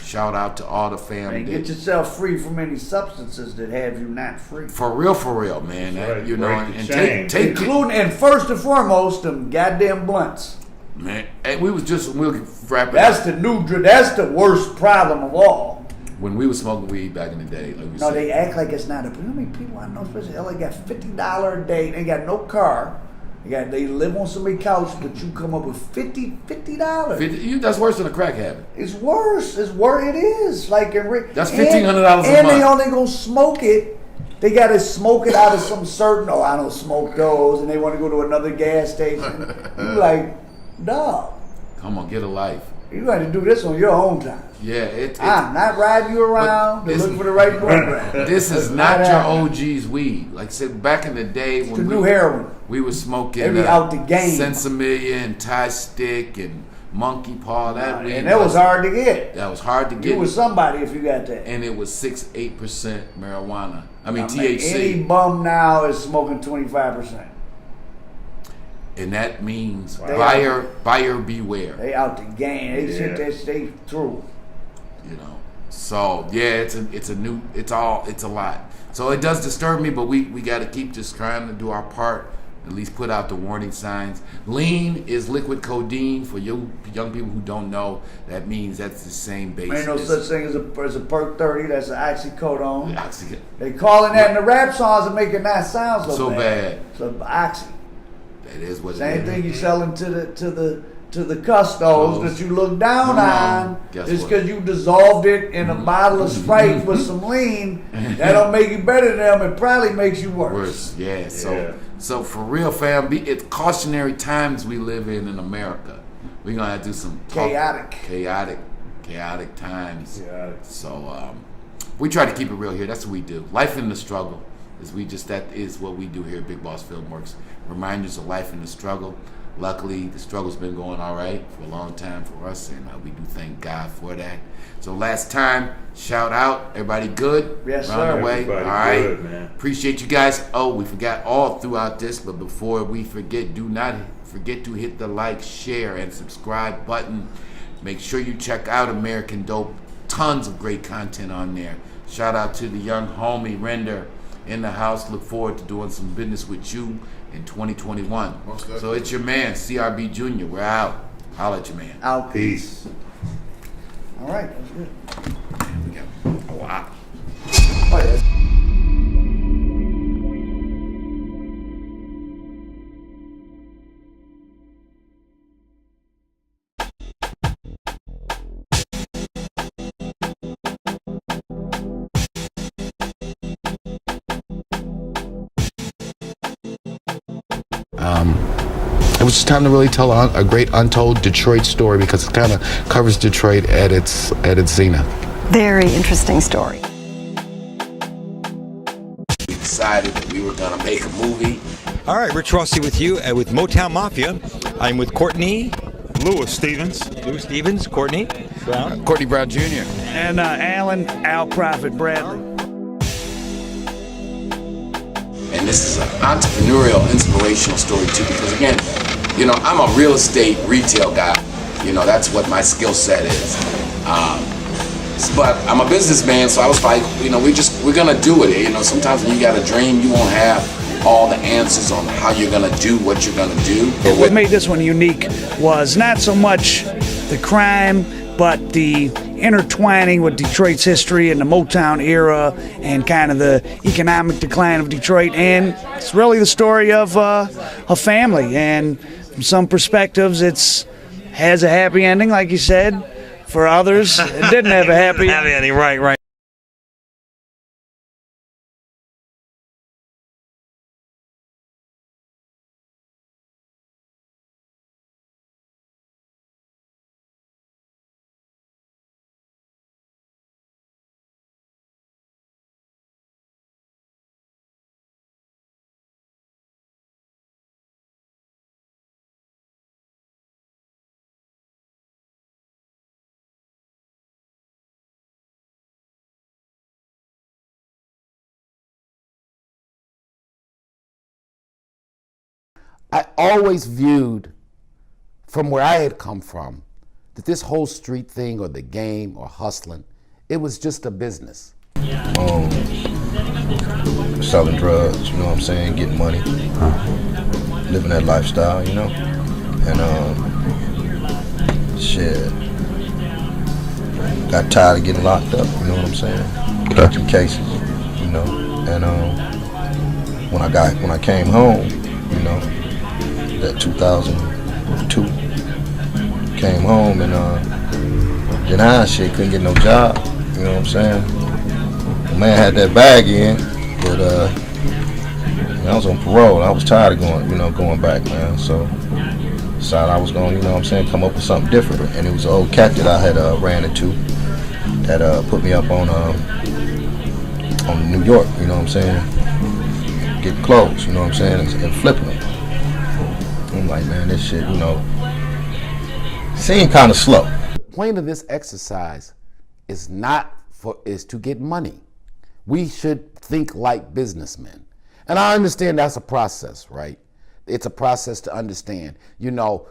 Shout out to all the family. And get yourself free from any substances that have you not free. For real, man. Right. And take including and first and foremost them goddamn blunts. Man, and we'll wrap it That's up. That's the worst problem of all. When we were smoking weed back in the day, they act like it's not a. You know how many people I know, especially LA, got $50 a day. They got no car. They live on somebody's couch, but you come up with $50. That's worse than a crack habit. It's worse. It is. Like that's $1,500 a month. And they only gonna smoke it. They gotta smoke it out of some certain. Oh, I don't smoke those, and they want to go to another gas station. You like, dog. Come on, get a life. You got to do this on your own time. Yeah, I'm not riding you around to look for the right program. This is not your OG's weed. Like I said, back in the day when new heroin. We were smoking out the game. Sensimilia and Thai Stick and Monkey Paw. And that was hard to get. That was hard to get. You was somebody if you got that. And it was 6-8% marijuana. THC. Any bum now is smoking 25%. And that means buyer beware. They out the game. They stay through. So yeah, it's a lot. So it does disturb me, but we got to keep just trying to do our part. At least put out the warning signs. Lean is liquid codeine. For you young people who don't know, that means that's the same base. Ain't no such thing as a perk 30. That's an oxycodone. Oxy. They calling that in the rap songs and making that sound so bad. So oxy. It is what Same it is. thing you selling to the custos that you look down on. Just because you dissolved it in a bottle of Sprite with some lean, that don't make you better than them. It probably makes you worse. Yeah. So for real, fam, it's cautionary times we live in America. We're gonna have to do some chaotic times. Yeah. So we try to keep it real here. That's what we do. Life in the struggle that is what we do here at Big Boss Filmworks. Reminders of life in the struggle. Luckily, the struggle's been going all right for a long time for us, and we do thank God for that. So last time, shout out, everybody good? Yes, Round sir. the way. Everybody all right. good, man. Appreciate you guys. Oh, we forgot all throughout this, but before we forget, do not forget to hit the like, share, and subscribe button. Make sure you check out American Dope. Tons of great content on there. Shout out to the young homie Render in the house. Look forward to doing some business with you in 2021. So it's your man, CRB Jr. We're out. Holla at your man. Out. Peace. All right, that's good. We got a lot. Oh, yeah. It was just time to really tell a great untold Detroit story because it kind of covers Detroit at its zenith. Very interesting story. We decided that we were going to make a movie. All right, Rich Rossi with you with Motown Mafia. I'm with Courtney Lewis Stevens. Courtney Brown. Courtney Brown Jr. And Alan Al Prophet Bradley. And this is an entrepreneurial, inspirational story too, because again, you know, I'm a real estate retail guy. You know, that's what my skill set is. But I'm a businessman, so I was like, you know, we're gonna do it. You know, sometimes when you got a dream, you won't have all the answers on how you're gonna do what you're gonna do. But what made this one unique was not so much the crime, but the intertwining with Detroit's history and the Motown era and kind of the economic decline of Detroit. And it's really the story of a family. And from some perspectives, it's has a happy ending, like you said. For others, it didn't have a happy ending. Right. I always viewed, from where I had come from, that this whole street thing or the game or hustling, it was just a business. Selling drugs, you know what I'm saying, getting money, living that lifestyle, you know, and shit, got tired of getting locked up, you know what I'm saying, catching cases, you know, and when I came home, you know, that 2002, came home and denied shit, couldn't get no job, you know what I'm saying. The man had that bag in, but I was on parole. I was tired of going back, man. So decided I was going, you know what I'm saying, come up with something different. And it was an old cat that I had ran into that put me up on New York, you know what I'm saying, getting clothes, you know what I'm saying, and flipping them. I'm like, man, this shit, you know, seemed kind of slow. The point of this exercise is to get money. We should think like businessmen. And I understand that's a process, right? It's a process to understand. You know,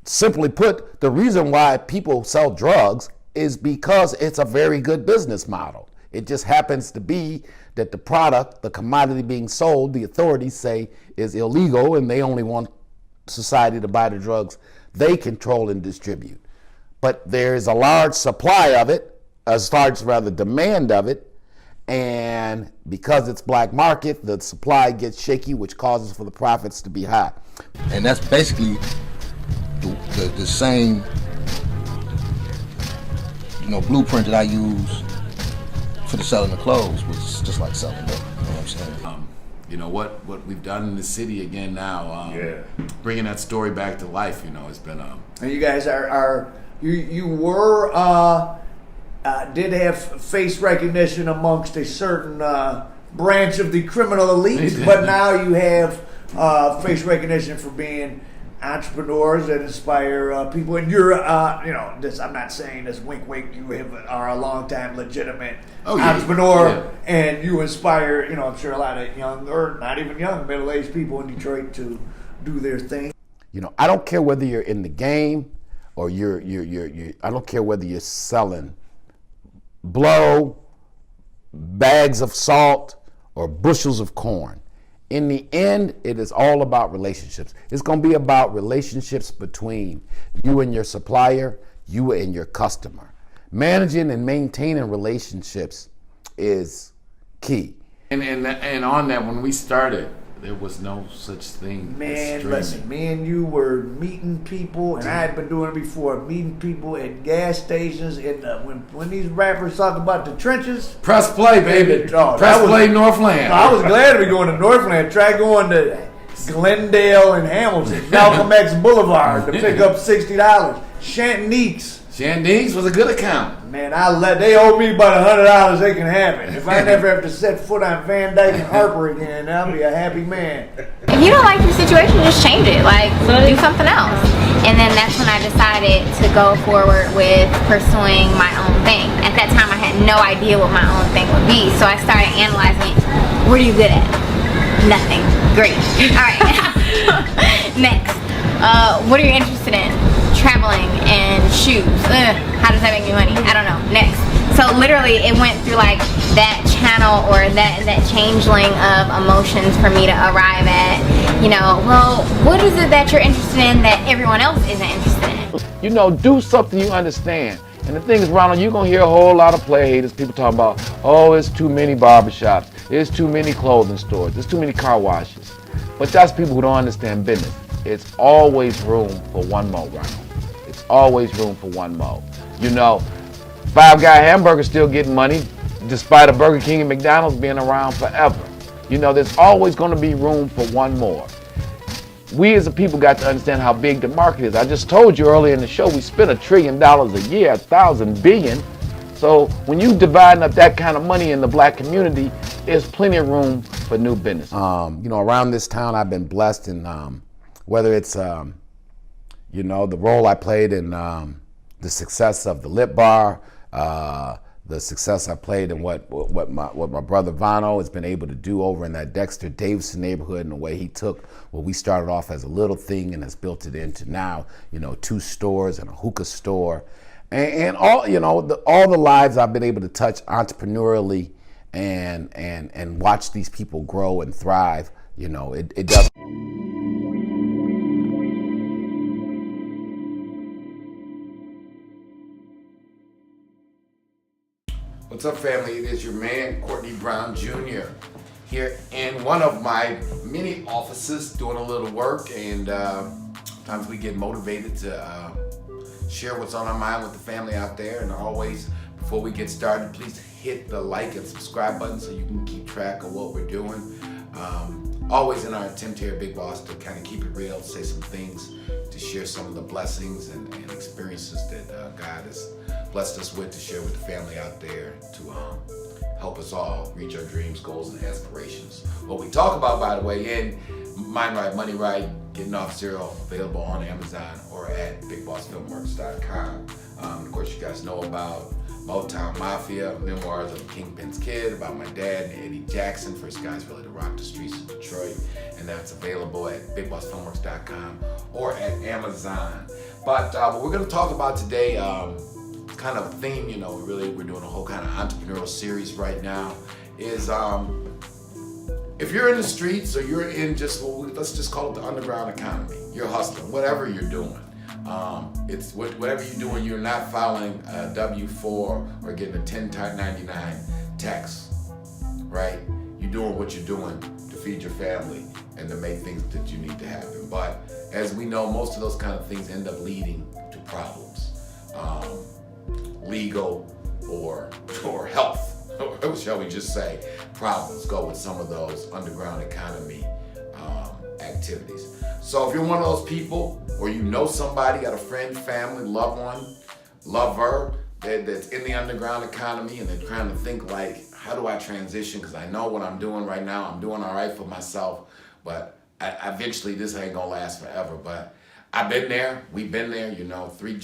simply put, the reason why people sell drugs is because it's a very good business model. It just happens to be that the product, the commodity being sold, the authorities say is illegal, and they only want society to buy the drugs they control and distribute. But there is a large supply of it, demand of it, and because it's black market, the supply gets shaky, which causes for the profits to be high. And that's basically the same, you know, blueprint that I use for the selling the clothes, was just like selling them. You know what I'm saying? you know, what we've done in the city again now, bringing that story back to life, you know, it's been And you guys you were did have face recognition amongst a certain branch of the criminal elite, but now you have face recognition for being entrepreneurs that inspire people. And you're, this, I'm not saying this wink, wink. You are a long time legitimate entrepreneur, and you inspire. You know, I'm sure a lot of young or not even young, middle-aged people in Detroit to do their thing. You know, I don't care whether you're in the game or you're I don't care whether you're selling blow, bags of salt, or bushels of corn. In the end, it is all about relationships. It's going to be about relationships between you and your supplier, you and your customer. Managing and maintaining relationships is key. And on that, when we started, there was no such thing. Man, listen, me and you were meeting people, and I had been doing it before, meeting people at gas stations. When these rappers talk about the trenches, press play, baby. Press play, Northland. I was glad to be going to Northland. Try going to Glendale and Hamilton, Malcolm X Boulevard to pick up $60. Shantineeks was a good account. Man, they owe me about $100. They can have it. If I never have to set foot on Van Dyke and Harper again, I'll be a happy man. If you don't like your situation, just change it. Like, do something else. And then that's when I decided to go forward with pursuing my own thing. At that time, I had no idea what my own thing would be. So I started analyzing, what are you good at? Nothing. Great. All right. Next. What are you interested in? Traveling and shoes. How does that make me money? I don't know. Next. So literally it went through like that channel or that changeling of emotions for me to arrive at, you know, well, what is it that you're interested in that everyone else isn't interested in? You know, do something you understand. And the thing is, Ronald, you're going to hear a whole lot of play haters, people talking about, oh, it's too many barbershops, it's too many clothing stores, there's too many car washes. But that's people who don't understand business. It's always room for one more, Ronald. It's always room for one more. You know, Five Guy Hamburger's still getting money despite a Burger King and McDonald's being around forever. You know, there's always going to be room for one more. We as a people got to understand how big the market is. I just told you earlier in the show, we spend $1 trillion a year, 1,000 billion. So when you dividing up that kind of money in the black community, there's plenty of room for new business. You know, around this town, I've been blessed in whether it's you know, the role I played in the success of the Lip Bar, the success I played in what my brother Vano has been able to do over in that Dexter Davidson neighborhood, and the way he took what we started off as a little thing and has built it into now, you know, 2 stores and a hookah store, and all, you know, all the lives I've been able to touch entrepreneurially and watch these people grow and thrive. You know, it does. What's up, family? It is your man, Courtney Brown Jr. here in one of my many offices doing a little work, and sometimes we get motivated to share what's on our mind with the family out there. And always, before we get started, please hit the like and subscribe button so you can keep track of what we're doing. Always in our attempt here at Big Boss to kind of keep it real, say some things, to share some of the blessings and experiences that God has blessed us with, to share with the family out there, to help us all reach our dreams, goals, and aspirations. What we talk about, by the way, in Mind Right, Money Right, Getting Off Zero, available on Amazon or at BigBossFilmworks.com. Of course, you guys know about Motown Mafia, Memoirs of a Kingpin's Kid, about my dad and Eddie Jackson, first guys really to rock the streets of Detroit, and that's available at BigBossFilmworks.com or at Amazon. But what we're going to talk about today, kind of a theme, you know, we're doing a whole kind of entrepreneurial series right now, is if you're in the streets or you're in just, let's just call it the underground economy, you're hustling, whatever you're doing. It's whatever you're doing, you're not filing a W-4 or getting a 1099 tax, right? You're doing what you're doing to feed your family and to make things that you need to happen. But as we know, most of those kind of things end up leading to problems, legal or health. or shall we just say, problems go with some of those underground economy activities. So if you're one of those people, or you know somebody, got a friend, family, loved one, lover that's in the underground economy, and they're trying to think like, how do I transition? Because I know what I'm doing right now, I'm doing all right for myself, but eventually this ain't gonna last forever. But I've been there, we've been there, you know, three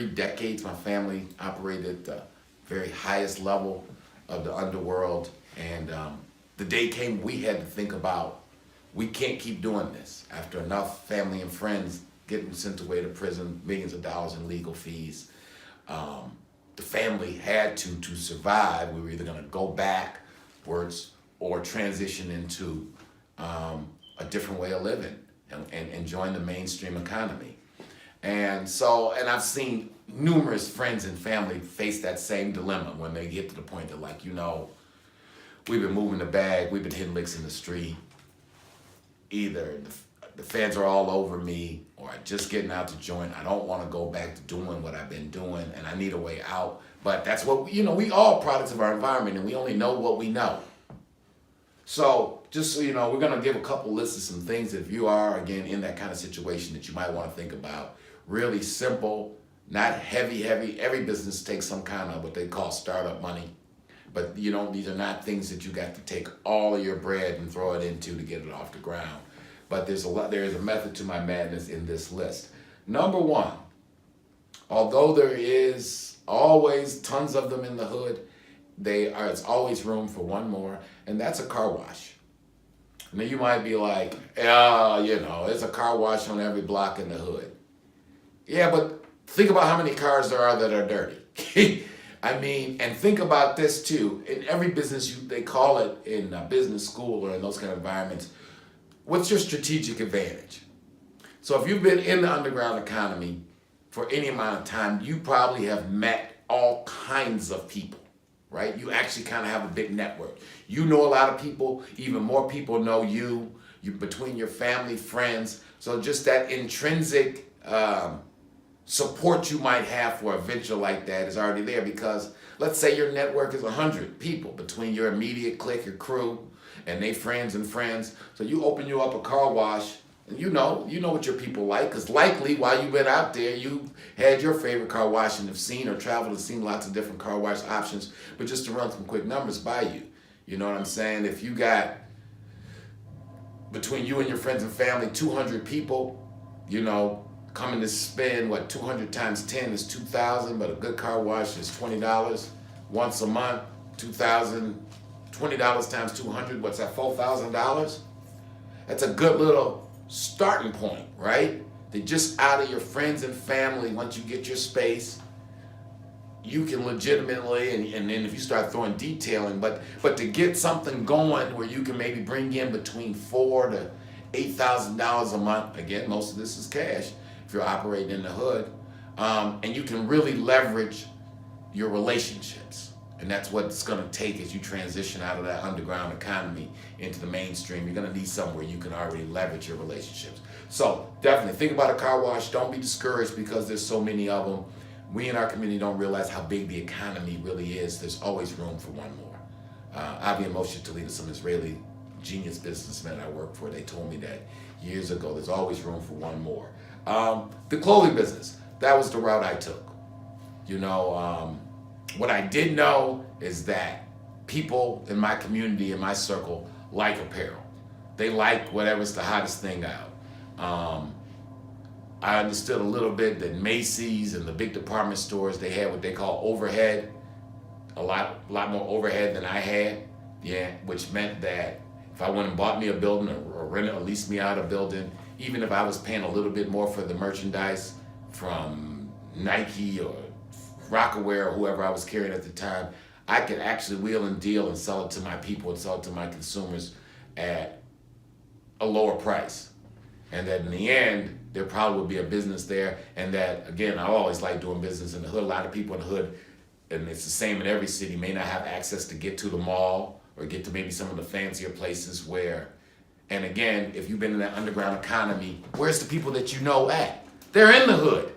decades. My family operated at the very highest level of the underworld, and the day came we had to think about, we can't keep doing this. After enough family and friends getting sent away to prison, millions of dollars in legal fees, the family had to survive. We were either gonna go backwards or transition into a different way of living and join the mainstream economy. And I've seen numerous friends and family face that same dilemma when they get to the point that, like, you know, we've been moving the bag, we've been hitting licks in the street. Either the feds are all over me, or I'm just getting out the joint. I don't want to go back to doing what I've been doing, and I need a way out. But that's what, you know, we all products of our environment, and we only know what we know. So just so you know, we're going to give a couple lists of some things that if you are, again, in that kind of situation that you might want to think about. Really simple, not heavy. Every business takes some kind of what they call startup money. But you know, these are not things that you got to take all of your bread and throw it into to get it off the ground. But there is a method to my madness in this list. Number one, although there is always tons of them in the hood, it's always room for one more, and that's a car wash. Now you might be like, you know, there's a car wash on every block in the hood. Yeah, but think about how many cars there are that are dirty. I mean, and think about this too. In every business, they call it in business school or in those kind of environments, what's your strategic advantage? So if you've been in the underground economy for any amount of time, you probably have met all kinds of people, right? You actually kind of have a big network. You know a lot of people, even more people know you between your family, friends. So just that intrinsic support you might have for a venture like that is already there, because let's say your network is 100 people between your immediate clique, your crew, and they friends and friends. So you open you up a car wash, and you know what your people like, because likely while you've been out there, you had your favorite car wash and have seen or traveled and seen lots of different car wash options. But just to run some quick numbers by you, you know what I'm saying? If you got, between you and your friends and family, 200 people, you know, coming to spend, 200 times 10 is 2,000, but a good car wash is $20 once a month. 2,000, $20 times 200, what's that, $4,000? That's a good little starting point, right? That just out of your friends and family, once you get your space, you can legitimately, and then if you start throwing detailing, but to get something going where you can maybe bring in between $4,000 to $8,000 a month, again, most of this is cash, if you're operating in the hood, and you can really leverage your relationships. And that's what it's gonna take as you transition out of that underground economy into the mainstream. You're gonna need somewhere you can already leverage your relationships. So definitely think about a car wash. Don't be discouraged because there's so many of them. We in our community don't realize how big the economy really is. There's always room for one more. Avi and Moshe Toledo, some Israeli genius businessmen I work for, they told me that years ago, there's always room for one more. The clothing business, that was the route I took. You know, what I did know is that people in my community, in my circle, like apparel. They like whatever's the hottest thing out. I understood a little bit that Macy's and the big department stores, they had what they call overhead, a lot more overhead than I had, which meant that if I went and bought me a building or rented or leased me out a building, even if I was paying a little bit more for the merchandise from Nike or Rockaware or whoever I was carrying at the time, I could actually wheel and deal and sell it to my people and sell it to my consumers at a lower price. And that in the end, there probably would be a business there. And that, again, I always like doing business in the hood. A lot of people in the hood, and it's the same in every city, may not have access to get to the mall or get to maybe some of the fancier places where, and again, if you've been in that underground economy, where's the people that you know at? They're in the hood.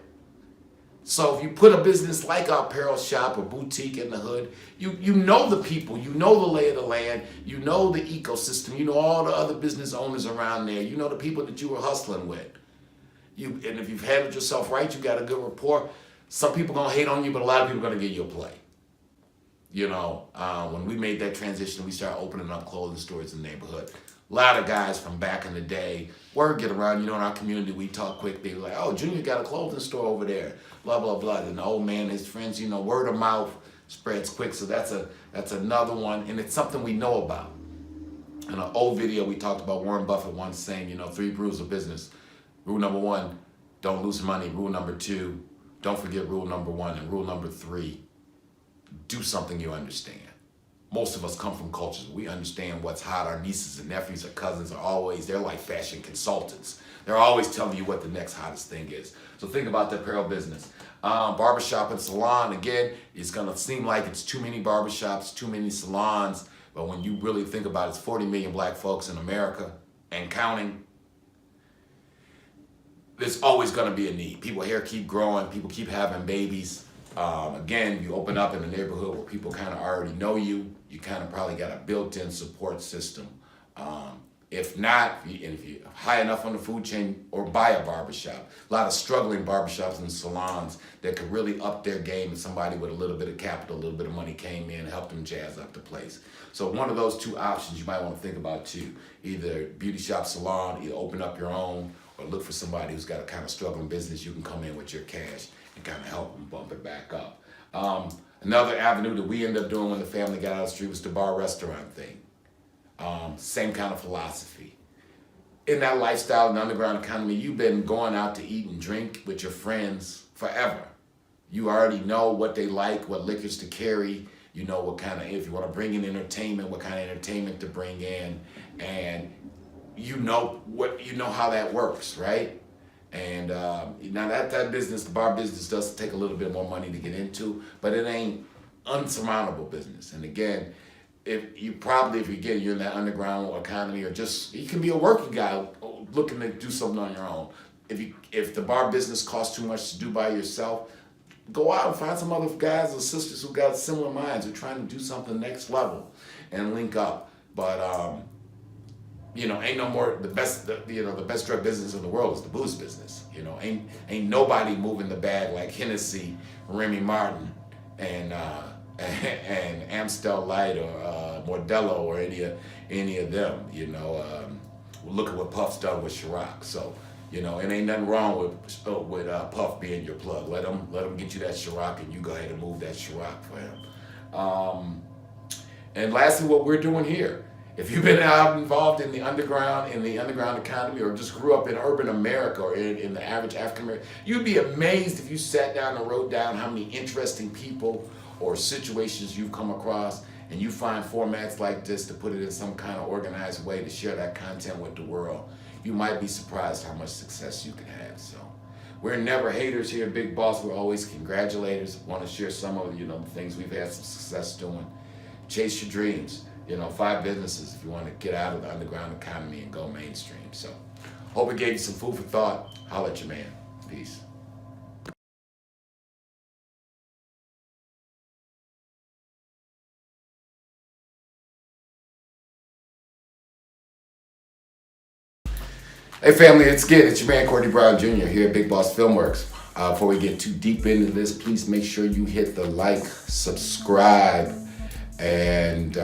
So if you put a business like our apparel shop or boutique in the hood, you know the people, you know the lay of the land, you know the ecosystem, you know all the other business owners around there, you know the people that you were hustling with. And if you've handled yourself right, you got a good rapport. Some people gonna hate on you, but a lot of people gonna give you a play. You know, when we made that transition, we started opening up clothing stores in the neighborhood. A lot of guys from back in the day, word get around, you know, in our community, we talk quick. They were like, oh, Junior got a clothing store over there, blah, blah, blah. And the old man, his friends, you know, word of mouth spreads quick. So that's another one. And it's something we know about. In an old video, we talked about Warren Buffett once saying, you know, 3 rules of business. Rule number 1, don't lose money. Rule number 2, don't forget rule number 1. And rule number 3, do something you understand. Most of us come from cultures. We understand what's hot. Our nieces and nephews or cousins they're like fashion consultants. They're always telling you what the next hottest thing is. So think about the apparel business. Barbershop and salon, again, it's gonna seem like it's too many barbershops, too many salons, but when you really think about it, it's 40 million black folks in America and counting. There's always gonna be a need. People's hair keep growing, people keep having babies. Again, you open up in a neighborhood where people kind of already know you. You kind of probably got a built-in support system. If not, if you're high enough on the food chain, or buy a barbershop. A lot of struggling barbershops and salons that could really up their game if somebody with a little bit of capital, a little bit of money came in and helped them jazz up the place. So one of those 2 options you might want to think about too. Either beauty shop, salon, either open up your own, or look for somebody who's got a kind of struggling business. You can come in with your cash and kind of help them bump it back up. Another avenue that we ended up doing when the family got out of the street was the bar restaurant thing. Same kind of philosophy. In that lifestyle and underground economy, you've been going out to eat and drink with your friends forever. You already know what they like, what liquors to carry, you know what kind of, if you want to bring in entertainment, what kind of entertainment to bring in, and you know how that works, right? And now that business, the bar business, does take a little bit more money to get into, but it ain't unsurmountable business. And again, if you're in that underground economy, or just, you can be a working guy looking to do something on your own. If the bar business costs too much to do by yourself, go out and find some other guys or sisters who got similar minds, who are trying to do something next level and link up. But ain't no more, the best drug business in the world is the booze business. Ain't nobody moving the bag like Hennessy, Remy Martin, and Amstel Light, or Modelo, or any of them. Look at what Puff's done with Ciroc. So it ain't nothing wrong with Puff being your plug. Let him get you that Ciroc, and you go ahead and move that Ciroc for him. And lastly, what we're doing here. If you've been involved in the underground economy, or just grew up in urban America, or in the average African American, you'd be amazed if you sat down and wrote down how many interesting people or situations you've come across, and you find formats like this to put it in some kind of organized way to share that content with the world. You might be surprised how much success you can have. So we're never haters here at Big Boss. We're always congratulators. Want to share some of the things we've had some success doing. Chase your dreams. 5 businesses if you want to get out of the underground economy and go mainstream. So hope it gave you some food for thought. Holla at your man. Peace. Hey family, it's your man Courtney Brown Jr. here at Big Boss Filmworks. Before we get too deep into this, please make sure you hit the like, subscribe, and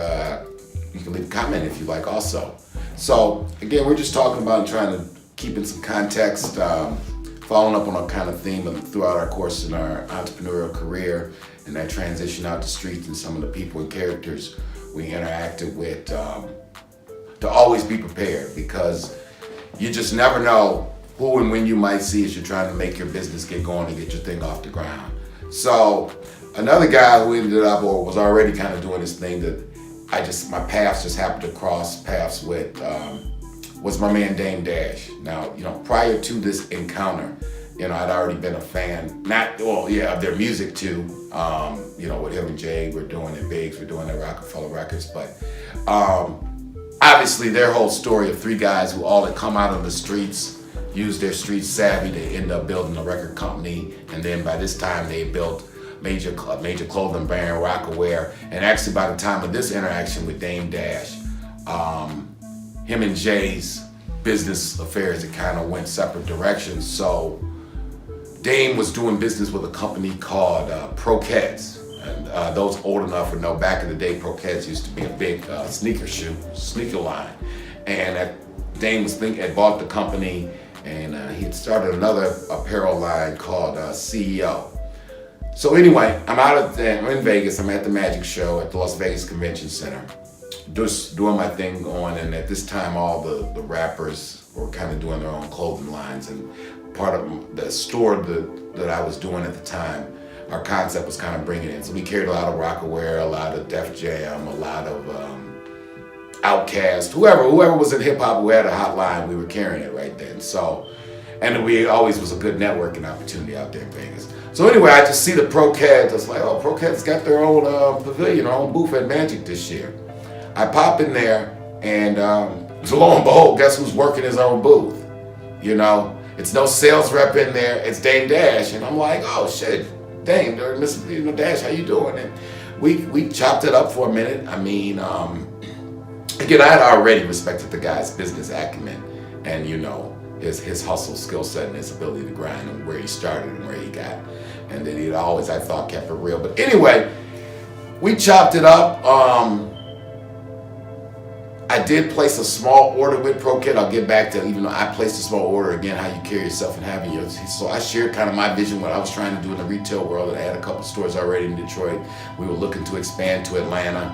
you can leave a comment if you like also. So again, we're just talking about trying to keep in some context, following up on a kind of theme throughout our course in our entrepreneurial career, and that transition out the streets and some of the people and characters we interacted with, to always be prepared, because you just never know who and when you might see as you're trying to make your business get going and get your thing off the ground. So another guy who ended up, or was already kind of doing this thing that my paths just happened to cross paths with, was my man Dame Dash. Now, prior to this encounter, I'd already been a fan, of their music too. With him and Jay, we're doing it Biggs, we're doing it Rockefeller Records, but obviously their whole story of 3 guys who all had come out of the streets, used their street savvy to end up building a record company. And then by this time they built major clothing brand, Rockaware. And actually by the time of this interaction with Dame Dash, him and Jay's business affairs, it kind of went separate directions. So Dame was doing business with a company called Pro-Keds. And those old enough would know back in the day, Pro-Keds used to be a big sneaker line. And Dame had bought the company, and he had started another apparel line called CEO. So anyway, I'm in Vegas. I'm at the Magic Show at the Las Vegas Convention Center, just doing my thing going. And at this time, all the rappers were kind of doing their own clothing lines. And part of the store that I was doing at the time, our concept was kind of bringing in. So we carried a lot of Rockaware, a lot of Def Jam, a lot of Outkast, whoever was in hip hop who had a hotline, we were carrying it right then. So, and we always was a good networking opportunity out there in Vegas. So anyway, I just see the Pro-Keds. I was like, oh, Pro-Keds got their own pavilion, their own booth at Magic this year. I pop in there, and so lo and behold, guess who's working his own booth? You know, it's no sales rep in there. It's Dame Dash, and I'm like, oh shit, Dame, Mr. Dash, how you doing? And we chopped it up for a minute. I mean, again, I had already respected the guy's business acumen, and his hustle, skill set, and his ability to grind, and where he started and where he got, and that he'd always, I thought, kept it real. But anyway, we chopped it up. I did place a small order with Pro-Ked. I'll get back to, even though I placed a small order, again, how you carry yourself and having yours. So I shared kind of my vision, what I was trying to do in the retail world. And I had a couple stores already in Detroit. We were looking to expand to Atlanta.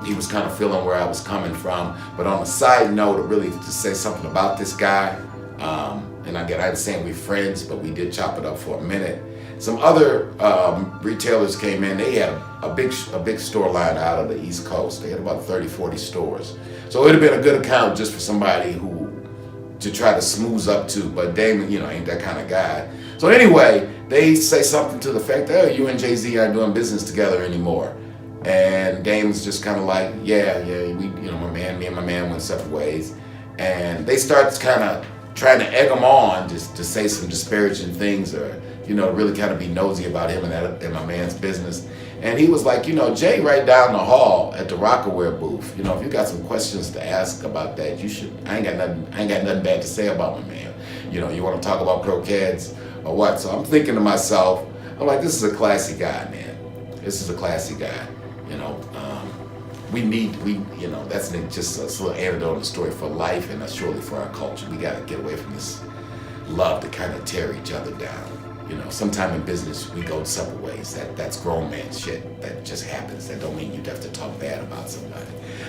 He was kind of feeling where I was coming from. But on a side note, really to say something about this guy, and again, I ain't saying we're friends, but we did chop it up for a minute. Some other retailers came in. They had a big store line out of the East Coast. They had about 30, 40 stores. So it would have been a good account just for somebody to try to smooth up to. But Damon, ain't that kind of guy. So anyway, they say something to the fact that, oh, you and Jay-Z aren't doing business together anymore. And Damon's just kind of like, yeah, we, me and my man went separate ways. And they start kind of trying to egg him on just to say some disparaging things, or really kind of be nosy about him and my man's business. And he was like, Jay right down the hall at the Rockaware booth. If you got some questions to ask about that, you should. I ain't got nothing bad to say about my man. You want to talk about Pro-Keds or what? So I'm thinking to myself, I'm like, this is a classy guy, man. This is a classy guy. That's just a little anecdotal story for life, and surely for our culture. We got to get away from this love to kind of tear each other down. Sometime in business we go separate ways. That's grown man shit. That just happens. That don't mean you'd have to talk bad about somebody.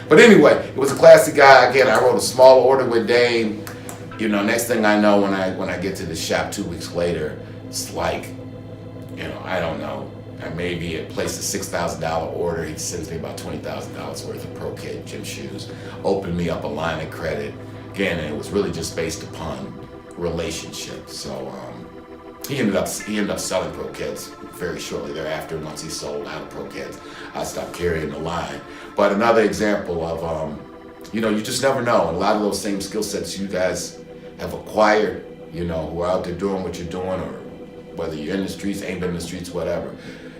But anyway, it was a classy guy. Again, I wrote a small order with Dame. Next thing I know, when I get to the shop 2 weeks later, it's like, I don't know. I maybe had placed a $6,000 order. He sends me about $20,000 worth of Pro-Ked gym shoes. Opened me up a line of credit. Again, and it was really just based upon relationships. So he ended up selling Pro-Keds very shortly thereafter. Once he sold out of Pro-Keds, I stopped carrying the line. But another example of you just never know. And a lot of those same skill sets you guys have acquired, who are out there doing what you're doing, or whether you're in the streets, ain't been in the streets, whatever.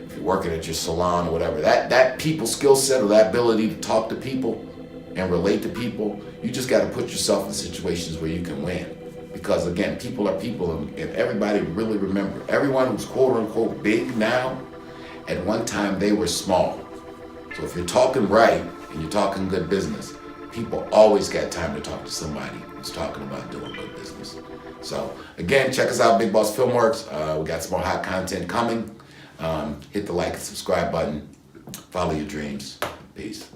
If you're working at your salon or whatever, that people skill set, or that ability to talk to people and relate to people, you just got to put yourself in situations where you can win. Because again, people are people, and everybody really remember, everyone who's quote unquote big now, at one time they were small. So if you're talking right and you're talking good business, people always got time to talk to somebody who's talking about doing good business. So again, check us out, Big Boss Filmworks. We got some more hot content coming. Hit the like and subscribe button. Follow your dreams. Peace.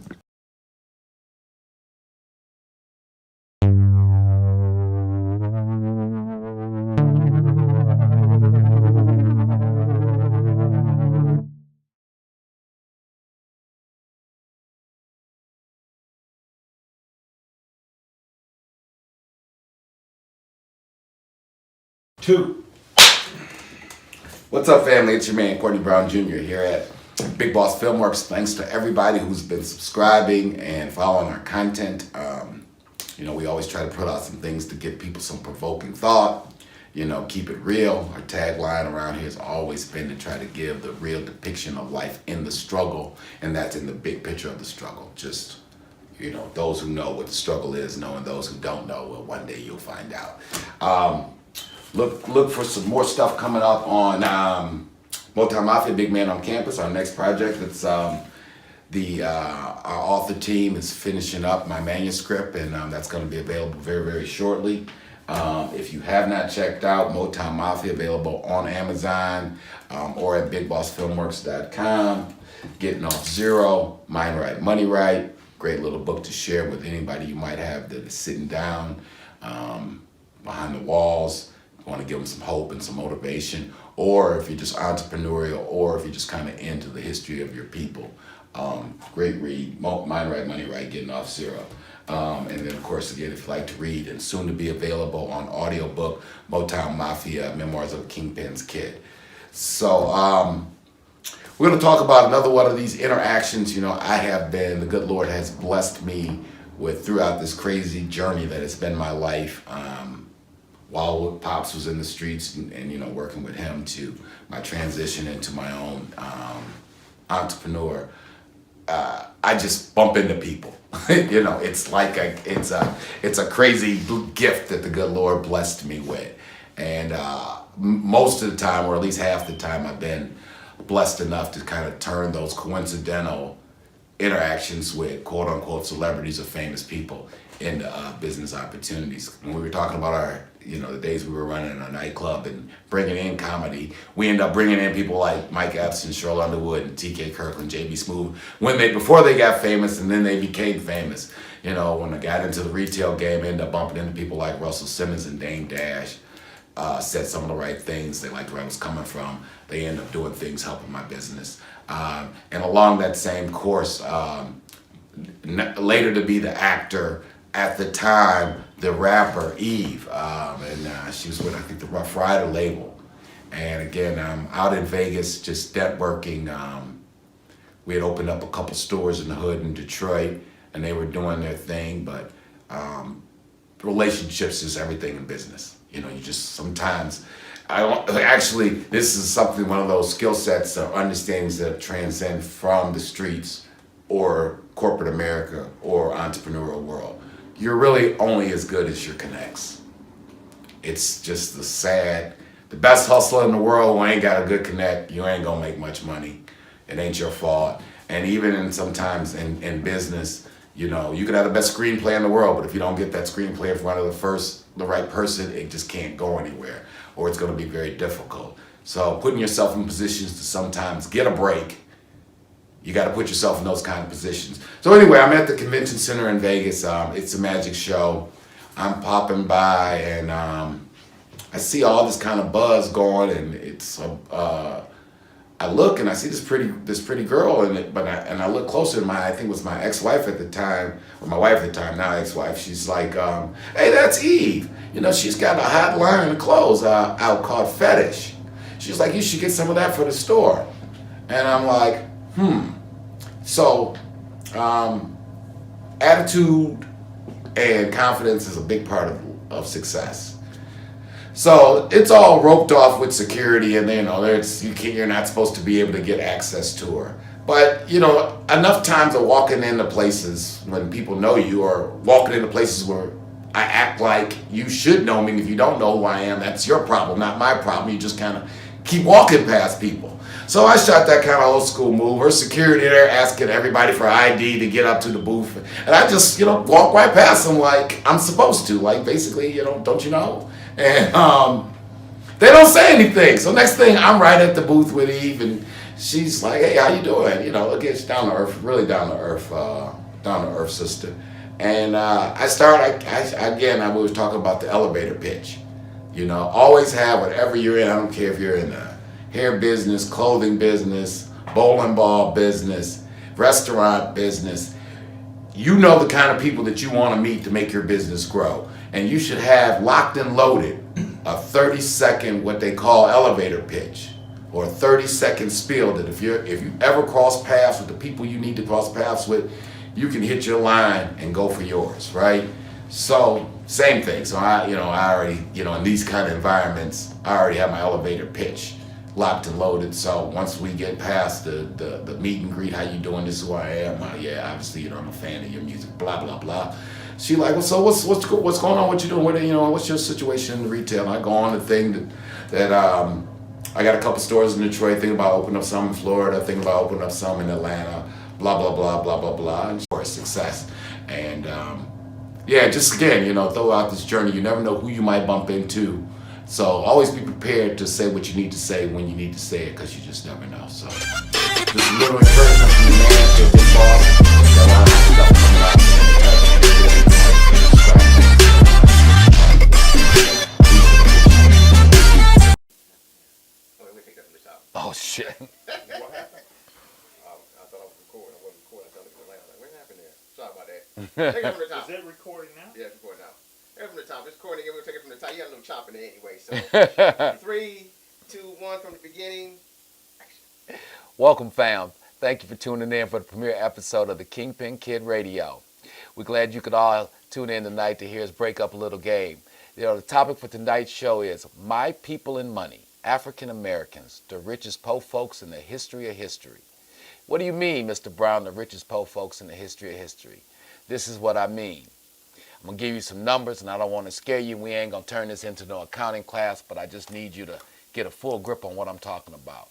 What's up, family? It's your man, Courtney Brown Jr. here at Big Boss Filmworks. Thanks to everybody who's been subscribing and following our content. We always try to put out some things to get people some provoking thought. Keep it real. Our tagline around here has always been to try to give the real depiction of life in the struggle, and that's in the big picture of the struggle. Just, those who know what the struggle is know, and those who don't know, well, one day you'll find out. Look for some more stuff coming up on Motown Mafia, Big Man on Campus, our next project. It's our author team is finishing up my manuscript, and that's going to be available very, very shortly. If you have not checked out Motown Mafia, available on Amazon or at BigBossFilmworks.com. Getting Off Zero, Mind Right, Money Right. Great little book to share with anybody you might have that is sitting down behind the walls. You want to give them some hope and some motivation, or if you're just entrepreneurial, or if you're just kind of into the history of your people. Great read, Mind Right, Money Right, Getting Off Zero. And then, of course, again, if you like to read, and soon to be available on audiobook, Motown Mafia, Memoirs of a Kingpin's Kid. So we're going to talk about another one of these interactions. The good Lord has blessed me with throughout this crazy journey that has been my life. While Pops was in the streets and working with him to my transition into my own entrepreneur, I just bump into people. It's like it's a crazy gift that the good Lord blessed me with. And most of the time, or at least half the time, I've been blessed enough to kind of turn those coincidental interactions with quote unquote celebrities or famous people into business opportunities. When we were talking about the days we were running a nightclub and bringing in comedy, we ended up bringing in people like Mike Epps and Cheryl Underwood and T.K. Kirkland, J.B. Smoove, before they got famous, and then they became famous. When I got into the retail game, I ended up bumping into people like Russell Simmons and Dame Dash. Said some of the right things. They liked where I was coming from. They ended up doing things helping my business. And along that same course, later to be the actor, at the time, the rapper Eve, and she was with, I think, the Rough Rider label. And again, out in Vegas, just networking. We had opened up a couple stores in the hood in Detroit, and they were doing their thing, but relationships is everything in business. You just sometimes, this is something, one of those skill sets or understandings that transcend from the streets or corporate America or entrepreneurial world. You're really only as good as your connects. It's just the best hustler in the world who ain't got a good connect, you ain't gonna make much money. It ain't your fault. And even sometimes in business, you could have the best screenplay in the world, but if you don't get that screenplay in front of the right person, it just can't go anywhere, or it's gonna be very difficult. So putting yourself in positions to sometimes get a break, you got to put yourself in those kind of positions. So anyway, I'm at the convention center in Vegas. It's a magic show. I'm popping by, and I see all this kind of buzz going, and it's I look and I see this pretty girl, and I look closer, and I think it was my ex-wife at the time, or my wife at the time, now ex-wife. She's like, "Hey, that's Eve. She's got a hot line of clothes out called Fetish." She's like, "You should get some of that for the store." And I'm like, So, attitude and confidence is a big part of success. So it's all roped off with security, and you're not supposed to be able to get access to her. But enough times of walking into places when people know you, or walking into places where I act like you should know me. If you don't know who I am, that's your problem, not my problem. You just kind of keep walking past people. So I shot that kind of old school move. Her security there asking everybody for ID to get up to the booth. And I just, walk right past them like I'm supposed to. Like, basically, don't you know? And they don't say anything. So next thing, I'm right at the booth with Eve, and she's like, "Hey, how you doing?" Look, it's down to earth, really down to earth sister. And I was talking about the elevator pitch. Always have whatever you're in. I don't care if you're in the hair business, clothing business, bowling ball business, restaurant business. The kind of people that you want to meet to make your business grow. And you should have locked and loaded a 30-second, what they call elevator pitch, or a 30-second spiel that if you ever cross paths with the people you need to cross paths with, you can hit your line and go for yours, right? So same thing. So I already, in these kind of environments, I already have my elevator pitch locked and loaded. So once we get past the meet and greet, how you doing? This is who I am. Yeah, obviously, I'm a fan of your music. Blah blah blah. She like, well, so what's going on? What you doing? What's your situation in retail? And I go on the thing that I got a couple stores in Detroit. Thinking about opening up some in Florida. Thinking about opening up some in Atlanta. Blah blah blah blah blah blah. And for success. And yeah, just again, throughout this journey, you never know who you might bump into. So always be prepared to say what you need to say when you need to say it, because you just never know. So just a little encouragement from the man to the boss. Got a lot of stuff coming out. Oh shit. What happened? I thought I was recording. I wasn't recording. I thought it was loud. Like, what happened there? Sorry about that. Take it from the top. Is it recording now? Yeah, it's recording now. Take it from the top. It's recording again. We'll take it from the top. You got a little chop in there anyway. So 3, 2, 1 from the beginning. Welcome, fam. Thank you for tuning in for the premiere episode of the Kingpin Kid Radio. We're glad you could all tune in tonight to hear us break up a little game. The topic for tonight's show is My People and Money, African Americans, the richest po folks in the history of history. What do you mean, Mr. Brown, the richest po folks in the history of history? This is what I mean. I'm going to give you some numbers, and I don't want to scare you. We ain't going to turn this into no accounting class, but I just need you to get a full grip on what I'm talking about.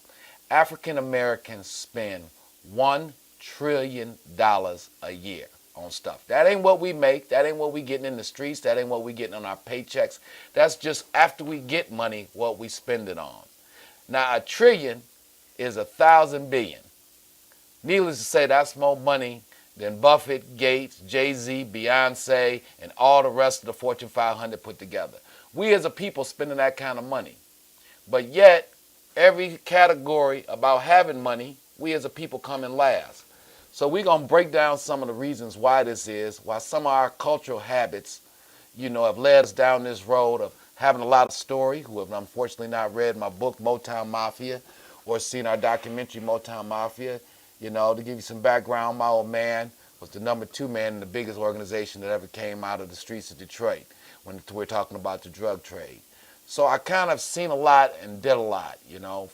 African Americans spend $1 trillion a year on stuff. That ain't what we make. That ain't what we getting in the streets. That ain't what we getting on our paychecks. That's just after we get money, what we spend it on. Now, $1 trillion is 1,000 billion. Needless to say, that's more money than Buffett, Gates, Jay-Z, Beyonce, and all the rest of the Fortune 500 put together. We as a people spending that kind of money. But yet, every category about having money, we as a people come in last. So we're going to break down some of the reasons why this is, why some of our cultural habits, have led us down this road of having a lot of story, who have unfortunately not read my book, Motown Mafia, or seen our documentary, Motown Mafia. To give you some background, my old man was the number 2 man in the biggest organization that ever came out of the streets of Detroit when we're talking about the drug trade. So I kind of seen a lot and did a lot,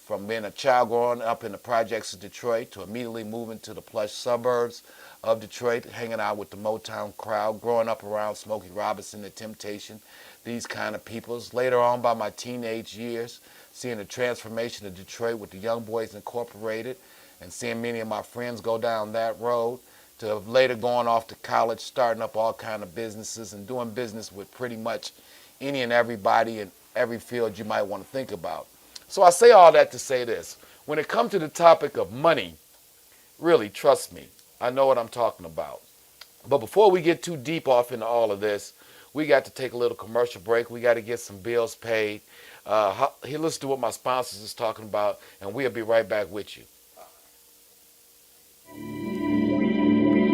from being a child growing up in the projects of Detroit to immediately moving to the plush suburbs of Detroit, hanging out with the Motown crowd, growing up around Smokey Robinson, The Temptation, these kind of peoples. Later on, by my teenage years, seeing the transformation of Detroit with the Young Boys Incorporated and seeing many of my friends go down that road, to later going off to college, starting up all kind of businesses and doing business with pretty much any and everybody in every field you might want to think about. So I say all that to say this. When it comes to the topic of money, really, trust me, I know what I'm talking about. But before we get too deep off into all of this, we got to take a little commercial break. We got to get some bills paid. Listen to what my sponsors is talking about, and we'll be right back with you.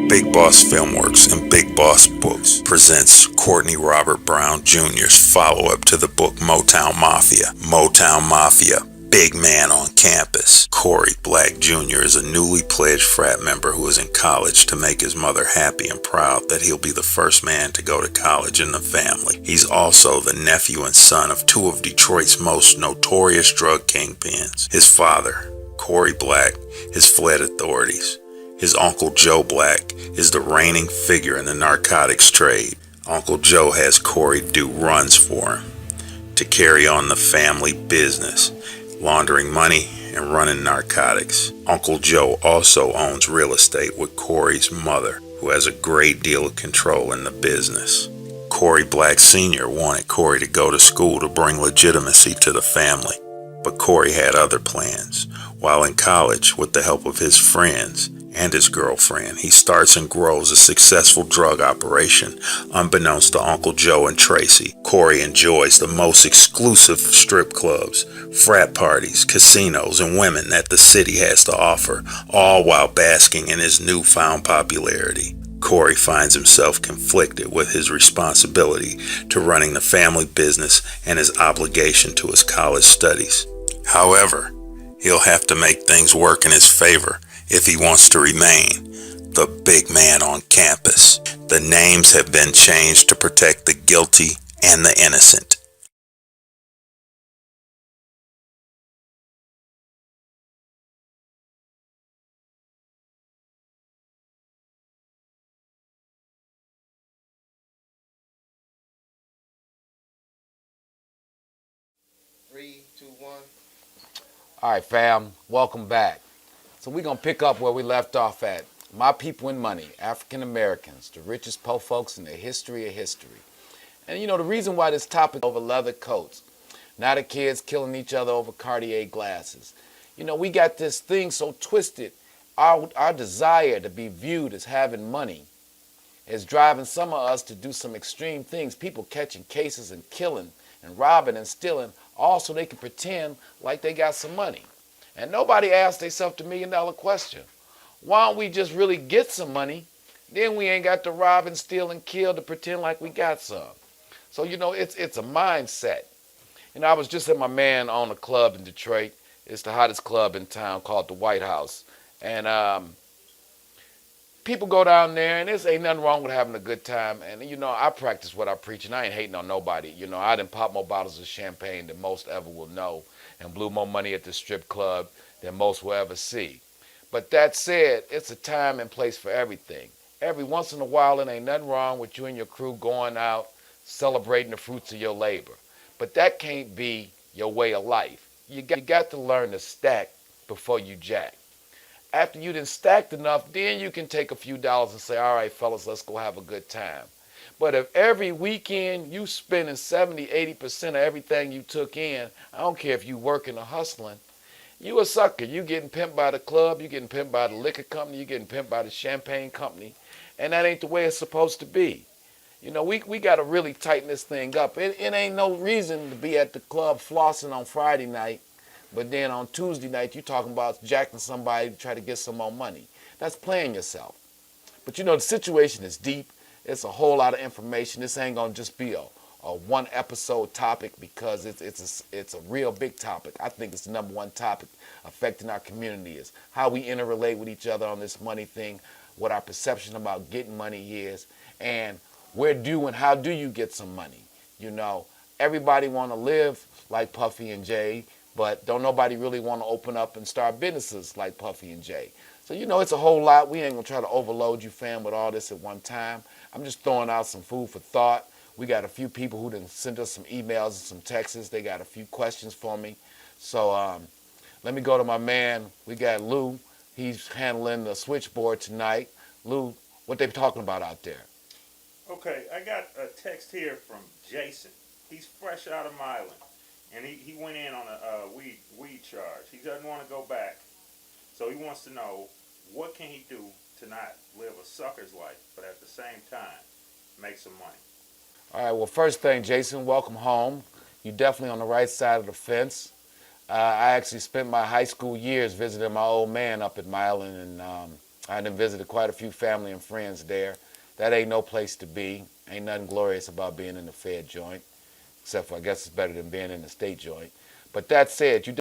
Big Boss Filmworks and Big Boss Books presents Courtney Robert Brown Jr.'s follow-up to the book Motown Mafia. Motown Mafia, big man on campus. Corey Black Jr. is a newly pledged frat member who is in college to make his mother happy and proud that he'll be the first man to go to college in the family. He's also the nephew and son of 2 of Detroit's most notorious drug kingpins. His father, Corey Black, has fled authorities. His Uncle Joe Black is the reigning figure in the narcotics trade. Uncle Joe has Corey do runs for him to carry on the family business, laundering money and running narcotics. Uncle Joe also owns real estate with Corey's mother, who has a great deal of control in the business. Corey Black Sr. wanted Corey to go to school to bring legitimacy to the family, but Corey had other plans. While in college, with the help of his friends and his girlfriend, he starts and grows a successful drug operation. Unbeknownst to Uncle Joe and Tracy, Corey enjoys the most exclusive strip clubs, frat parties, casinos, and women that the city has to offer, all while basking in his newfound popularity. Corey finds himself conflicted with his responsibility to running the family business and his obligation to his college studies. However, he'll have to make things work in his favor if he wants to remain the big man on campus. The names have been changed to protect the guilty and the innocent. Three, two, one. All right, fam, welcome back. So we're going to pick up where we left off at. My people and money, African Americans, the richest po folks in the history of history. And you know, the reason why this topic over leather coats, now the kids killing each other over Cartier glasses. You know, we got this thing so twisted. Our desire to be viewed as having money is driving some of us to do some extreme things. People catching cases and killing and robbing and stealing, all so they can pretend like they got some money. And nobody asked themselves the $1 million question. Why don't we just really get some money? Then we ain't got to rob and steal and kill to pretend like we got some. So, you know, it's a mindset. You know, I was just at my man on a club in Detroit. It's the hottest club in town called the White House. And people go down there, and there's ain't nothing wrong with having a good time. And, you know, I practice what I preach, and I ain't hating on nobody. You know, I done popped more bottles of champagne than most ever will know and blew more money at the strip club than most will ever see. But that said, it's a time and place for everything. Every once in a while, it ain't nothing wrong with you and your crew going out, celebrating the fruits of your labor. But that can't be your way of life. You got to learn to stack before you jack. After you done stacked enough, then you can take a few dollars and say, all right, fellas, let's go have a good time. But if every weekend you spending 70, 80% of everything you took in, I don't care if you working or hustling, you a sucker. You getting pimped by the club, you getting pimped by the liquor company, you getting pimped by the champagne company, and that ain't the way it's supposed to be. You know, we got to really tighten this thing up. It ain't no reason to be at the club flossing on Friday night, but then on Tuesday night you talking about jacking somebody to try to get some more money. That's playing yourself. But you know, the situation is deep. It's a whole lot of information. This ain't gonna just be a one episode topic because it's a real big topic. I think it's the number one topic affecting our community is how we interrelate with each other on this money thing, what our perception about getting money is, and where do and how do you get some money. You know, everybody want to live like Puffy and Jay, but don't nobody really want to open up and start businesses like Puffy and Jay. So, you know, it's a whole lot. We ain't going to try to overload you, fam, with all this at one time. I'm just throwing out some food for thought. We got a few people who done sent us some emails and some texts. They got a few questions for me. So let me go to my man. We got Lou. He's handling the switchboard tonight. Lou, what they talking about out there? Okay, I got a text here from Jason. He's fresh out of Milan, and he went in on a weed charge. He doesn't want to go back, so he wants to know what can he do to not live a sucker's life, but at the same time make some money. All right, well, first thing, Jason, welcome home. You're definitely on the right side of the fence. I actually spent my high school years visiting my old man up at Milan, and I done visited quite a few family and friends there. That ain't no place to be. Ain't nothing glorious about being in the Fed joint, except for I guess it's better than being in the state joint. But that said, you